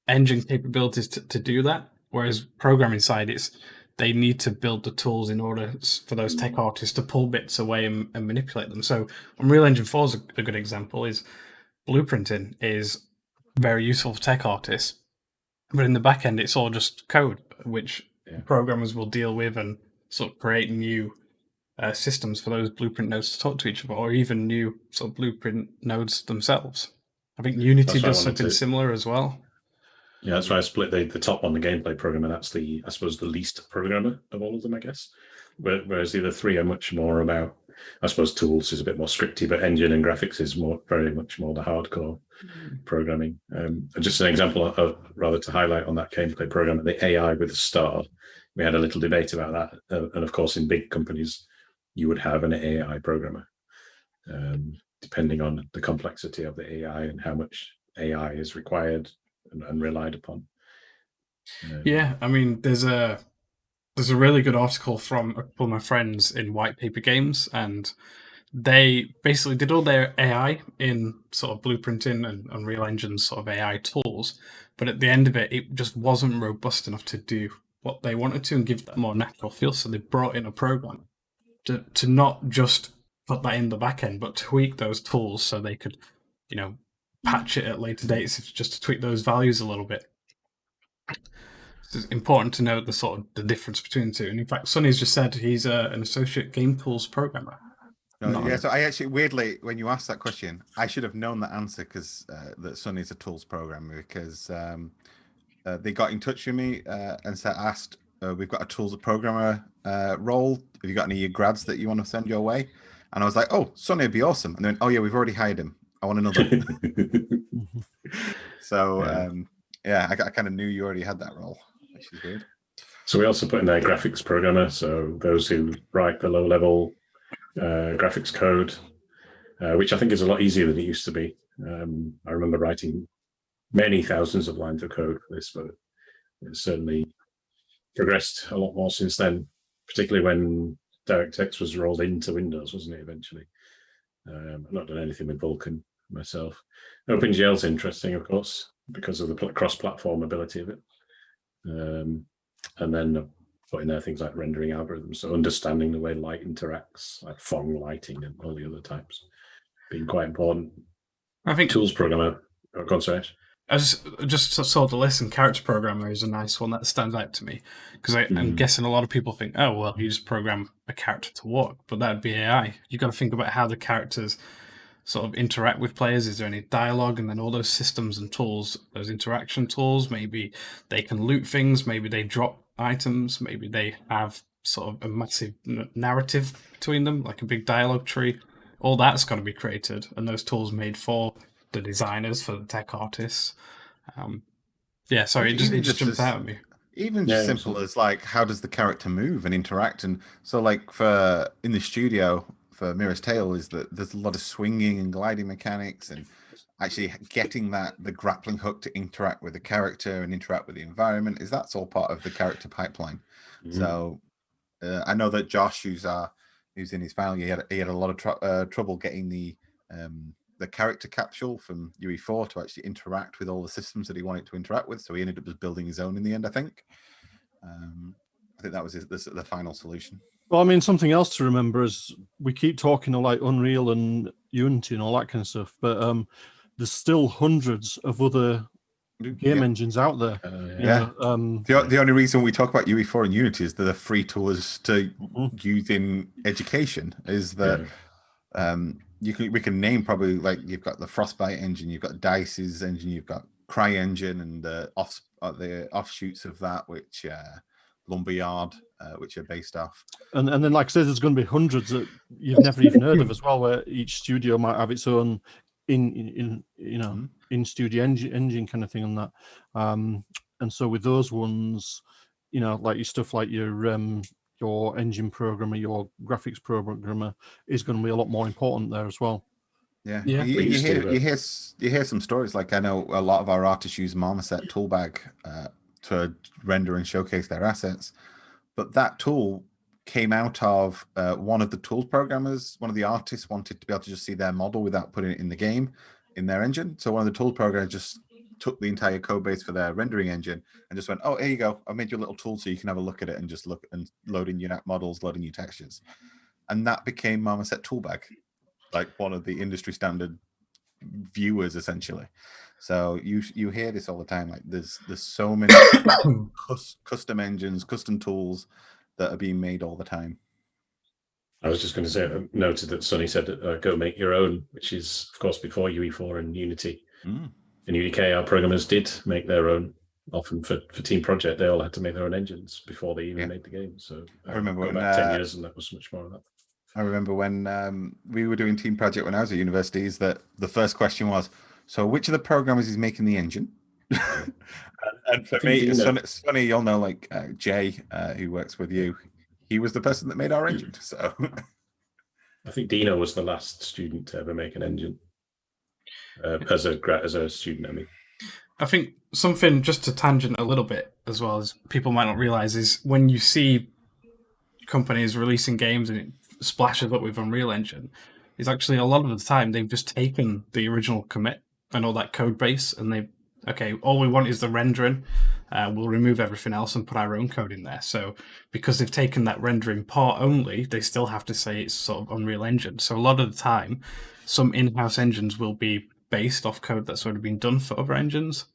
S2: engine capabilities to do that. Whereas programming side, they need to build the tools in order for those tech artists to pull bits away and manipulate them. So Unreal Engine 4 is a good example. Is blueprinting is very useful for tech artists, but in the back end, it's all just code, which programmers will deal with and sort of create new systems for those blueprint nodes to talk to each other, or even new sort of blueprint nodes themselves. I think Unity does something similar as well.
S1: Yeah, that's why I split the top one, the gameplay programmer. That's I suppose the least programmer of all of them, I guess. Whereas the other 3 are much more about, I suppose, tools is a bit more scripty, but engine and graphics is very much more the hardcore programming. Just an example, rather to highlight on that gameplay programmer, the AI with a star. We had a little debate about that, and of course, in big companies, you would have an AI programmer, depending on the complexity of the AI and how much AI is required and relied upon.
S2: Yeah, I mean, there's a really good article from a couple of my friends in White Paper Games, and they basically did all their AI in sort of blueprinting and Unreal Engine sort of AI tools, but at the end of it, it just wasn't robust enough to do what they wanted to and give that more natural feel. So they brought in a program to not just put that in the back end, but tweak those tools so they could, patch it at later dates, just to tweak those values a little bit. So it's important to note the difference between the two. And in fact, Sonny's just said he's an associate game tools programmer.
S4: So I actually, weirdly, when you asked that question, I should have known the answer because that Sonny's a tools programmer, because they got in touch with me and asked, we've got a tools programmer role. Have you got any grads that you want to send your way? And I was like, oh, Sonny would be awesome. And then, oh yeah, we've already hired him. I want another. So I kind of knew you already had that role, which is weird.
S1: So we also put in there graphics programmer, so those who write the low-level graphics code, which I think is a lot easier than it used to be. I remember writing many thousands of lines of code for this, but it's certainly progressed a lot more since then, particularly when DirectX was rolled into Windows, wasn't it, eventually? I've not done anything with Vulkan myself. OpenGL is interesting, of course, because of the cross-platform ability of it. And then put in there things like rendering algorithms, so understanding the way light interacts, like Phong lighting and all the other types, being quite important.
S2: I think
S1: Tools programmer, go on, sorry.
S2: I just saw the list, and character programmer is a nice one that stands out to me, because I'm guessing a lot of people think, oh, well, you just program a character to walk, but that'd be AI. You've got to think about how the characters sort of interact with players. Is there any dialogue? And then all those systems and tools, those interaction tools, maybe they can loot things, maybe they drop items, maybe they have sort of a massive narrative between them, like a big dialogue tree. All that's got to be created, and those tools made for the designers, for the tech artists. Sorry, it just jumped out at me.
S4: Even just simple as like, how does the character move and interact? And so like for in the studio for Mirror's Tale is that there's a lot of swinging and gliding mechanics, and actually getting the grappling hook to interact with the character and interact with the environment that's all part of the character pipeline. So I know that Josh, who's in his final year, he had a lot of trouble getting the character capsule from UE4 to actually interact with all the systems that he wanted to interact with. So he ended up just building his own in the end, I think. I think that was the final solution.
S3: Well, I mean, something else to remember is we keep talking of like Unreal and Unity and all that kind of stuff, but there's still hundreds of other game engines out there.
S4: The only reason we talk about UE4 and Unity is that they're free tools to use in education. Is that we can name probably, like, you've got the Frostbite engine, you've got Dice's engine, you've got CryEngine, and the offshoots of that, which Lumberyard, which are based off. And
S3: then, like I said, there's going to be hundreds that you've never even heard of as well, where each studio might have its own in studio engine kind of thing on that. And so with those ones, like your stuff like your engine programmer, your graphics programmer is going to be a lot more important there as well.
S4: You hear some stories. Like, I know a lot of our artists use Marmoset Toolbag to render and showcase their assets, but that tool came out of one of the tools programmers. One of the artists wanted to be able to just see their model without putting it in the game, in their engine. So one of the tool programmers just took the entire code base for their rendering engine and just went, oh, here you go, I made you a little tool so you can have a look at it and just look and load in your models, load in your textures. And that became Marmoset Toolbag, like one of the industry standard viewers, essentially. So you hear this all the time. Like, there's so many custom engines, custom tools that are being made all the time.
S1: I was just going to say, I noted that Sonny said, go make your own, which is, of course, before UE4 and Unity. In UDK, our programmers did make their own. Often for Team Project, they all had to make their own engines before they even made the game. So
S4: I remember
S1: about 10 years, and that was much more of that.
S4: I remember when we were doing Team Project when I was at university, is that the first question was, so which of the programmers is making the engine? And for me, it's funny, you'll know, like Jay, who works with you, he was the person that made our engine. So
S1: I think Dino was the last student to ever make an engine as a student. I mean,
S2: I think something, just to tangent a little bit as well, as people might not realize, is when you see companies releasing games and it splashes up with Unreal Engine, is actually a lot of the time they've just taken the original commit and all that code base, and all we want is the rendering. We'll remove everything else and put our own code in there. So because they've taken that rendering part only, they still have to say it's sort of Unreal Engine. So a lot of the time, some in-house engines will be based off code that's already been done for other engines,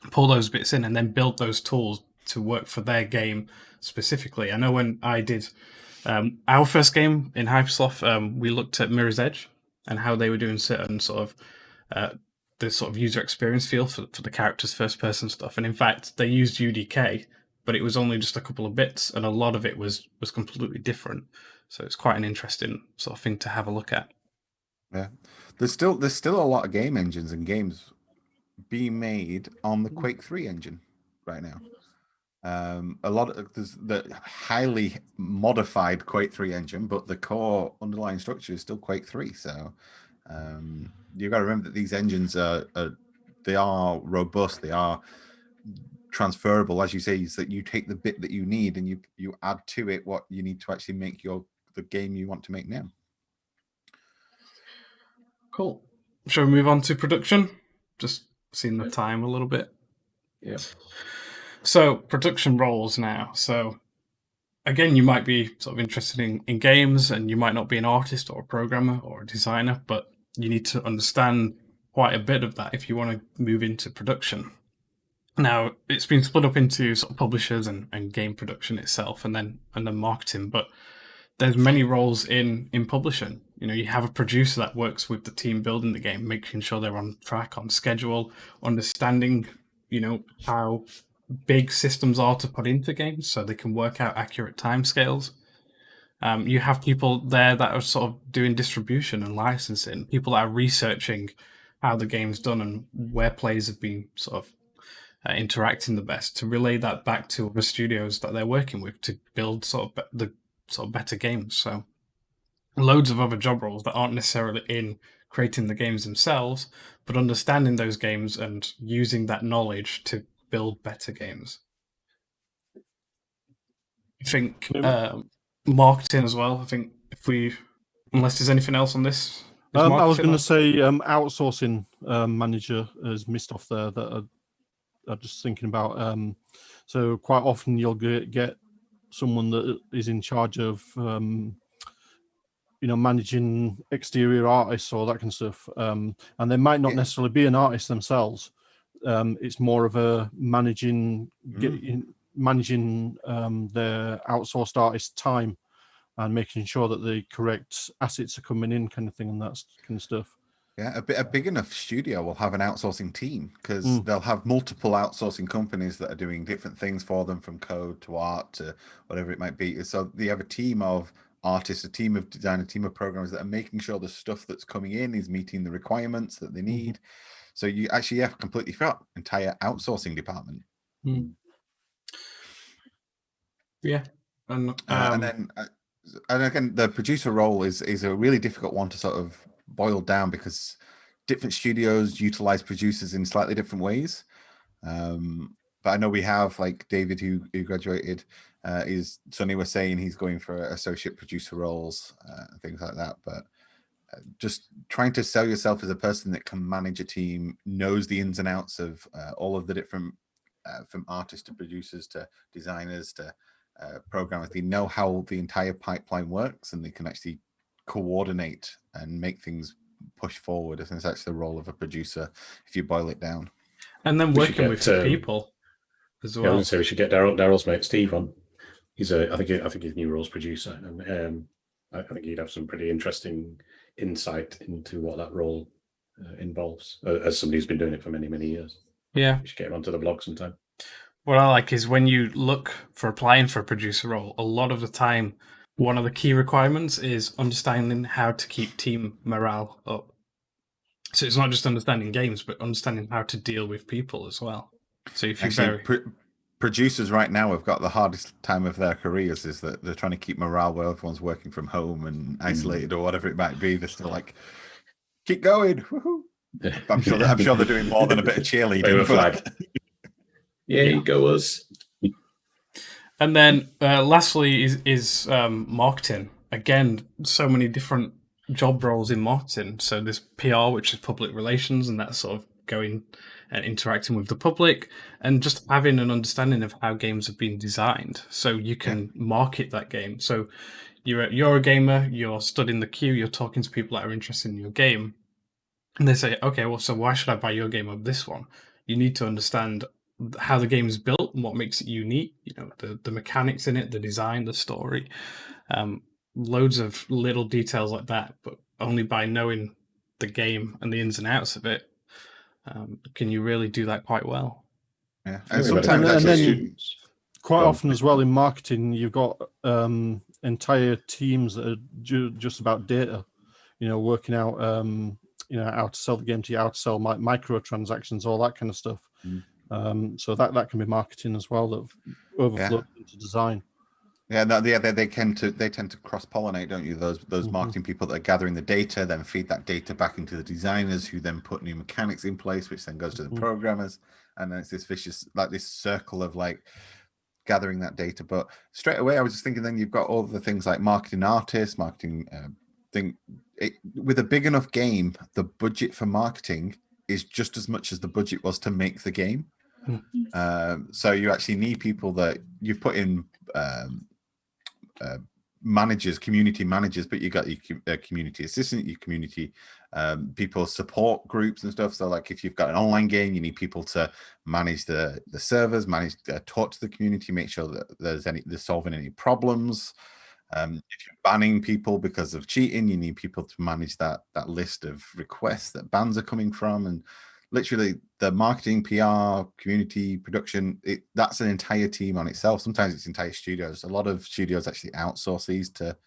S2: pull those bits in, and then build those tools to work for their game specifically. I know when I did our first game in Hypersloth, we looked at Mirror's Edge and how they were doing certain sort of the sort of user experience feel for the characters' first-person stuff. And in fact, they used UDK, but it was only just a couple of bits, and a lot of it was completely different. So it's quite an interesting sort of thing to have a look at.
S4: Yeah, there's still a lot of game engines and games being made on the Quake 3 engine right now. A lot of there's the highly modified Quake 3 engine, but the core underlying structure is still Quake 3. So you've got to remember that these engines are robust, they are transferable, as you say, is that you take the bit that you need and you add to it what you need to actually make the game you want to make now.
S2: Cool. Shall we move on to production? Just seeing the time a little bit.
S1: Yeah.
S2: So production roles now. So again, you might be sort of interested in games, and you might not be an artist or a programmer or a designer, but you need to understand quite a bit of that if you want to move into production. Now, it's been split up into sort of publishers and game production itself, and then marketing. But there's many roles in publishing. You know, you have a producer that works with the team building the game, making sure they're on track, on schedule, understanding, you know, how big systems are to put into games so they can work out accurate timescales. You have people there that are sort of doing distribution and licensing, people that are researching how the game's done and where players have been sort of interacting the best, to relay that back to other studios that they're working with to build sort of better games. So loads of other job roles that aren't necessarily in creating the games themselves, but understanding those games and using that knowledge to build better games. I think marketing as well. I think unless there's anything else on this.
S3: I was going to say outsourcing manager is missed off there that I'm just thinking about. So quite often you'll get someone that is in charge of managing exterior artists or that kind of stuff, and they might not necessarily be an artist themselves. It's more of a managing their outsourced artists' time and making sure that the correct assets are coming in, kind of thing, and that kind of stuff.
S4: Yeah, a big enough studio will have an outsourcing team because they'll have multiple outsourcing companies that are doing different things for them, from code to art to whatever it might be. So they have a team of artists, a team of designers, a team of programmers that are making sure the stuff that's coming in is meeting the requirements that they need. So you actually have completely got entire outsourcing department.
S2: Yeah,
S4: and again, the producer role is a really difficult one to sort of boil down because different studios utilize producers in slightly different ways. But I know we have, like, David who graduated, Sonny was saying he's going for associate producer roles, things like that. But just trying to sell yourself as a person that can manage a team, knows the ins and outs of all of the different, from artists to producers to designers to programmers. They know how the entire pipeline works, and they can actually coordinate and make things push forward. I think it's actually the role of a producer if you boil it down.
S2: And then working with people as well.
S1: I was going to say we should get Daryl's mate Steve on. He's I think he's new roles producer, and I think he'd have some pretty interesting insight into what that role involves, as somebody who's been doing it for many years.
S2: Yeah,
S1: we should get him onto the blog sometime.
S2: What I like is when you look for applying for a producer role, a lot of the time, one of the key requirements is understanding how to keep team morale up. So it's not just understanding games, but understanding how to deal with people as well. So if you
S4: producers right now have got the hardest time of their careers, is that they're trying to keep morale while everyone's working from home and isolated or whatever it might be. They're still like, keep going. Woohoo. I'm sure they're doing more than a bit of cheerleading.
S1: Flag. Yeah, go us.
S2: And then lastly is marketing. Again, so many different job roles in marketing. So there's PR, which is public relations, and that's sort of going and interacting with the public and just having an understanding of how games have been designed so you can market that game. So you're a gamer, you're studying the queue, you're talking to people that are interested in your game, and they say, okay, well, so why should I buy your game over this one? You need to understand how the game is built and what makes it unique, you know, the mechanics in it, the design, the story, loads of little details like that. But only by knowing the game and the ins and outs of it can you really do that quite well.
S4: Yeah, and sometimes
S3: quite often as well in marketing, you've got entire teams that are just about data, working out, how to sell the game to you, how to sell microtransactions, all that kind of stuff. So that can be marketing as well, that overflows into design.
S4: Yeah, they tend to cross pollinate, don't you? Those marketing people that are gathering the data, then feed that data back into the designers, who then put new mechanics in place, which then goes to the programmers, and then it's this vicious, like this circle of like gathering that data. But straight away, I was just thinking, then you've got all the things like marketing artists, marketing with a big enough game, the budget for marketing is just as much as the budget was to make the game. So you actually need people that you've put in. Managers, community managers, but you got your community assistant, your community people support groups and stuff. So like if you've got an online game, you need people to manage the servers, talk to the community, make sure that they're solving any problems. If you're banning people because of cheating, you need people to manage that list of requests that bans are coming from. And literally the marketing, PR, community, production, that's an entire team on itself. Sometimes it's entire studios. A lot of studios actually outsource these to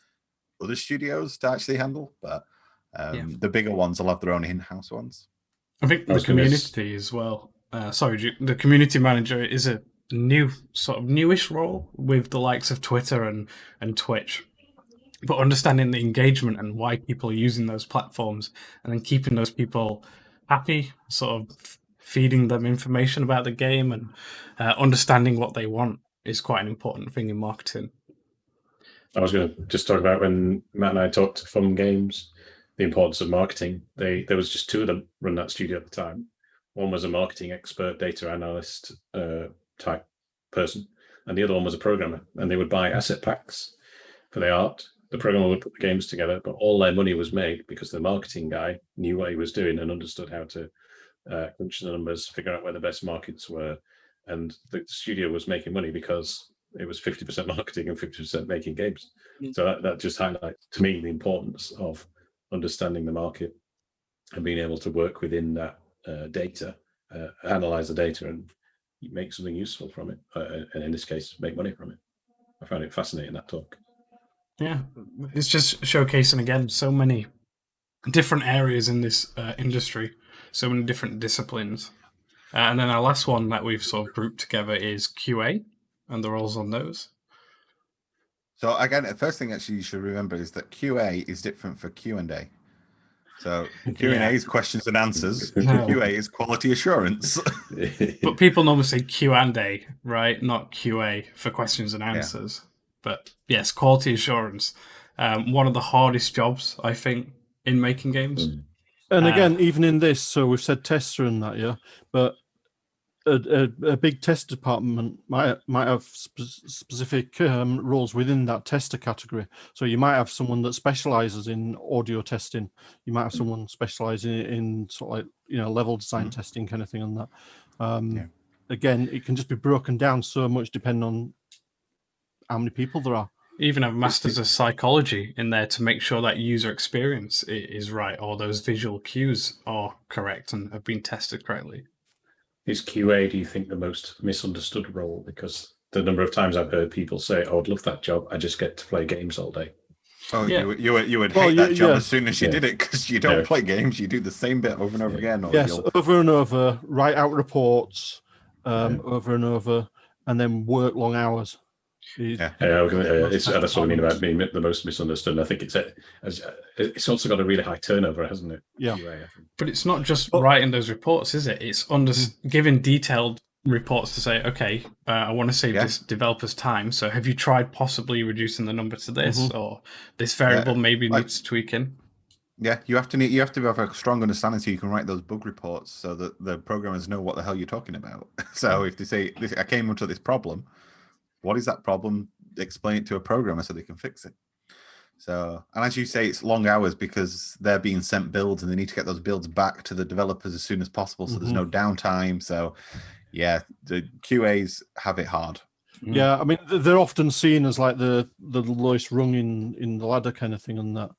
S4: other studios to actually handle, but the bigger ones will have their own in-house ones.
S2: I think the community as well. The community manager is a newish role with the likes of Twitter and Twitch. But understanding the engagement and why people are using those platforms, and then keeping those people happy, sort of feeding them information about the game, and understanding what they want is quite an important thing in marketing.
S1: I was going to just talk about when Matt and I talked to Fun Games, the importance of marketing. There was just two of them run that studio at the time. One was a marketing expert, data analyst type person, and the other one was a programmer. And they would buy asset packs for the art. The programmer would put the games together, but all their money was made because the marketing guy knew what he was doing and understood how to crunch the numbers, figure out where the best markets were. And the studio was making money because it was 50% marketing and 50% making games. So that just highlights to me the importance of understanding the market and being able to work within that data, analyze the data and make something useful from it. And in this case, make money from it. I found it fascinating, that talk.
S2: Yeah, it's just showcasing again so many different areas in this industry, so many different disciplines. And then our last one that we've sort of grouped together is QA and the roles on those.
S4: So again, the first thing actually you should remember is that QA is different for Q&A. So Q&A is questions and answers. QA is quality assurance.
S2: But people normally say Q&A, right? Not QA for questions and answers. Yeah. But yes, quality assurance. One of the hardest jobs, I think, in making games.
S3: And again, even in this, so we've said tester and that, but a big test department might have specific roles within that tester category. So you might have someone that specializes in audio testing. You might have someone specializing in sort of like level design testing kind of thing on that. Again, it can just be broken down so much depending on how many people there are.
S2: Even have masters of psychology in there to make sure that user experience is right, or those visual cues are correct and have been tested correctly.
S1: Is QA, do you think, the most misunderstood role? Because the number of times I've heard people say, "Oh, I'd love that job. I just get to play games all day."
S4: Oh, yeah. you would hate that job as soon as you did it, because you don't play games. You do the same bit over and over again.
S3: Over and over, write out reports over and over, and then work long hours.
S1: That's what I mean about being the most misunderstood. I think it's also got a really high turnover, hasn't it?
S3: Yeah.
S2: But it's not just writing those reports, is it? It's giving detailed reports to say, okay, I want to save this developer's time. So have you tried possibly reducing the number to this, or this variable maybe needs tweaking?
S4: Yeah, you have to have a strong understanding so you can write those bug reports so that the programmers know what the hell you're talking about. So if they say, I came into this problem, what is that problem? Explain it to a programmer so they can fix it. So, and as you say, it's long hours because they're being sent builds and they need to get those builds back to the developers as soon as possible. So there's no downtime. So yeah, the QAs have it hard.
S3: Yeah, I mean, they're often seen as like the lowest rung in the ladder kind of thing on that,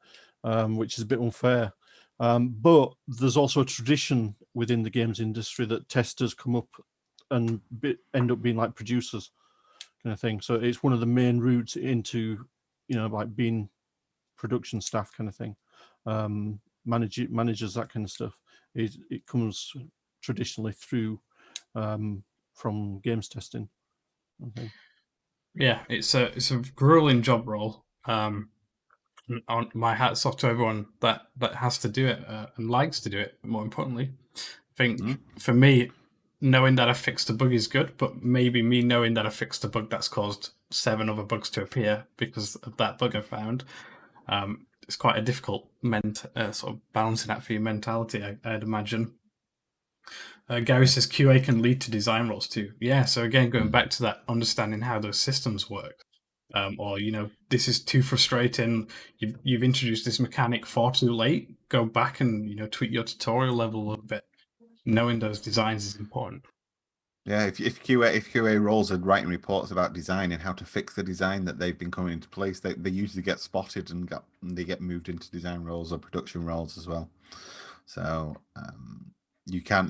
S3: which is a bit unfair. But there's also a tradition within the games industry that testers come up and end up being like producers kind of thing. So it's one of the main routes into like being production staff kind of thing, managers, that kind of stuff. It comes traditionally through from games testing, I think.
S2: Yeah, it's a grueling job role. On my hats off to everyone that has to do it and likes to do it. More importantly, I think for me, knowing that I fixed a bug is good, but maybe me knowing that I fixed a bug that's caused 7 other bugs to appear because of that bug I found, it's quite a difficult sort of balancing act for your mentality, I'd imagine. Gary says QA can lead to design roles too. Yeah, so again, going back to that, understanding how those systems work. Or, this is too frustrating. You've introduced this mechanic far too late. Go back and, tweak your tutorial level a little bit. Knowing those designs is important.
S4: Yeah, if QA roles are writing reports about design and how to fix the design that they've been coming into place, they usually get spotted and they get moved into design roles or production roles as well. So it can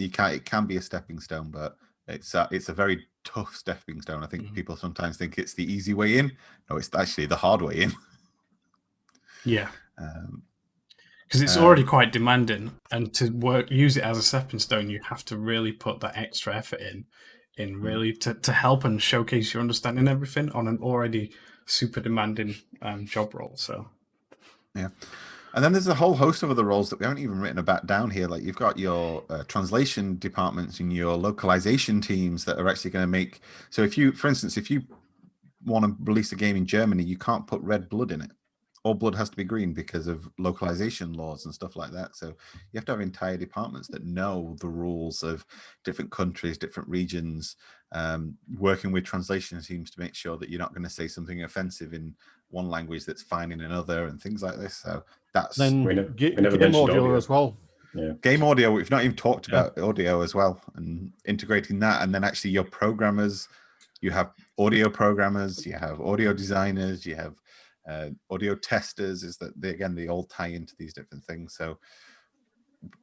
S4: be a stepping stone, but it's a very tough stepping stone. I think people sometimes think it's the easy way in. No, it's actually the hard way in.
S2: Yeah. Because it's already quite demanding, and to use it as a stepping stone, you have to really put that extra effort in really to help and showcase your understanding everything on an already super demanding job role. So
S4: yeah. And then there's a whole host of other roles that we haven't even written about down here. Like you've got your translation departments and your localization teams that are actually going to make. So if you, for instance, if you want to release a game in Germany, you can't put red blood in it. All blood has to be green because of localization laws and stuff like that. So you have to have entire departments that know the rules of different countries, different regions, working with translation teams to make sure that you're not going to say something offensive in one language that's fine in another and things like this. So that's
S3: game audio as well.
S1: Yeah,
S4: game audio. We've not even talked about audio as well, and integrating that, and then actually your programmers. You have audio programmers, you have audio designers, you have audio testers. Is that they all tie into these different things. So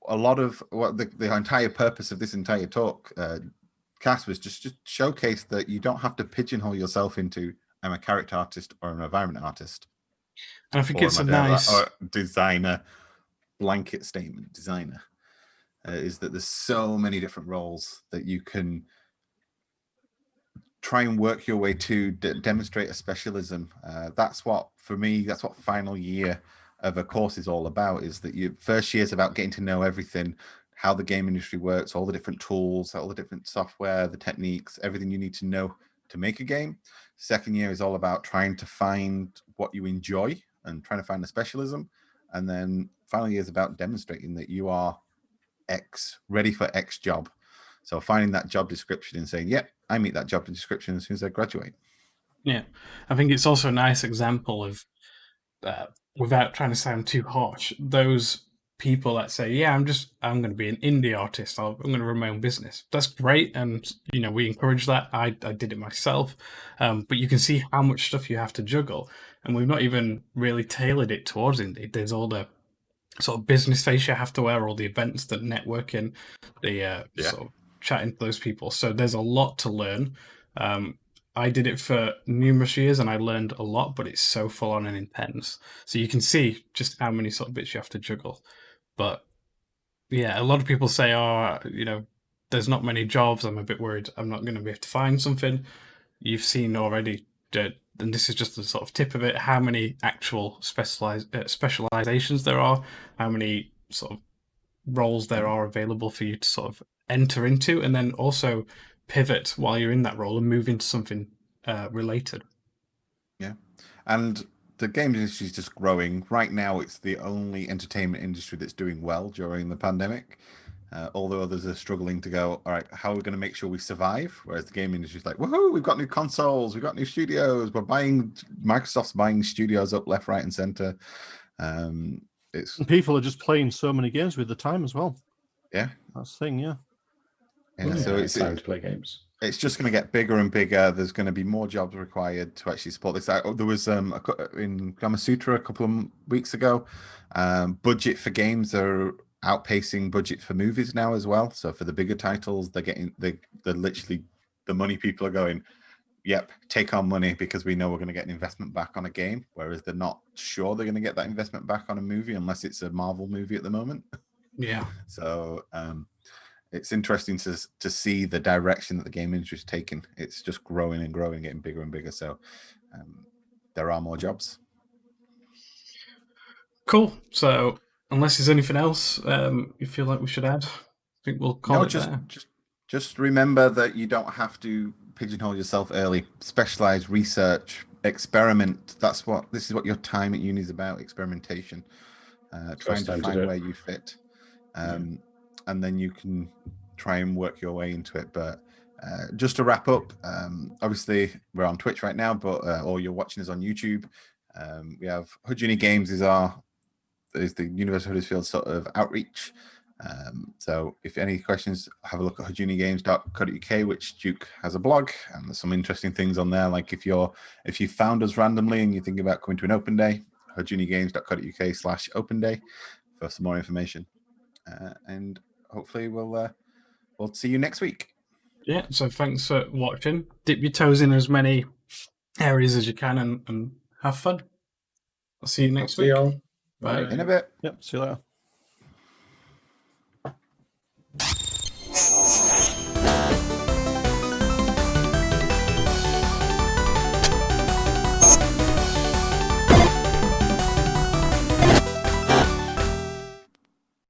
S4: a lot of what the entire purpose of this entire talk cast was just showcase that you don't have to pigeonhole yourself into I'm a character artist or an environment artist.
S2: And I think it's a nice
S4: designer blanket statement. Designer is that there's so many different roles that you can try and work your way to demonstrate a specialism. That's what, for me, that's what final year of a course is all about, is that your first year is about getting to know everything, how the game industry works, all the different tools, all the different software, the techniques, everything you need to know to make a game. Second year is all about trying to find what you enjoy and trying to find a specialism. And then final year is about demonstrating that you are X, ready for X job. So finding that job description and saying, yep, I meet that job description as soon as I graduate.
S2: Yeah, I think it's also a nice example of, without trying to sound too harsh, those people that say, yeah, I'm going to be an indie artist, I'm going to run my own business. That's great, and we encourage that. I did it myself, but you can see how much stuff you have to juggle, and we've not even really tailored it towards indie. There's all the sort of business face you have to wear, all the events, the networking, the sort of chatting to those people. So there's a lot to learn. I did it for numerous years and I learned a lot, but it's so full on and intense. So you can see just how many sort of bits you have to juggle. But yeah, a lot of people say, there's not many jobs. I'm a bit worried I'm not going to be able to find something. You've seen already, and this is just the sort of tip of it, how many actual specializations there are, how many sort of roles there are available for you to sort of enter into, and then also pivot while you're in that role and move into something related.
S4: Yeah, and the games industry is just growing. Right now, it's the only entertainment industry that's doing well during the pandemic. Although others are struggling to go, all right, how are we going to make sure we survive? Whereas the game industry is like, woohoo, we've got new consoles, we've got new studios, Microsoft's buying studios up left, right, and center.
S3: And people are just playing so many games with the time as well.
S4: Yeah,
S3: that's the thing. Yeah.
S4: So it's
S1: time to play games.
S4: It's just going to get bigger and bigger. There's going to be more jobs required to actually support this. There was in Gamasutra a couple of weeks ago. Budget for games are outpacing budget for movies now as well. So for the bigger titles, they're literally, the money people are going, take our money because we know we're going to get an investment back on a game, whereas they're not sure they're going to get that investment back on a movie unless it's a Marvel movie at the moment.
S2: Yeah.
S4: So it's interesting to see the direction that the game industry is taking. It's just growing and growing, getting bigger and bigger. So there are more jobs.
S2: Cool. So unless there's anything else you feel like we should add, I think we'll call it there.
S4: Just remember that you don't have to pigeonhole yourself early. Specialize, research, experiment. This is what your time at uni is about, experimentation. Trying to find where you fit. And then you can try and work your way into it. But just to wrap up, obviously we're on Twitch right now, but or you're watching us on YouTube. We have Hud Uni Games is the University of Huddersfield sort of outreach. So if any questions, have a look at HudUniGames.co.uk, which Duke has a blog, and there's some interesting things on there. Like if you found us randomly and you think about coming to an open day, HudUniGames.co.uk/open day for some more information. And hopefully we'll see you next week.
S2: Yeah, so thanks for watching. Dip your toes in as many areas as you can and have fun. I'll see you next week.
S1: See y'all.
S2: Bye.
S4: In a bit.
S3: Yep. See you later.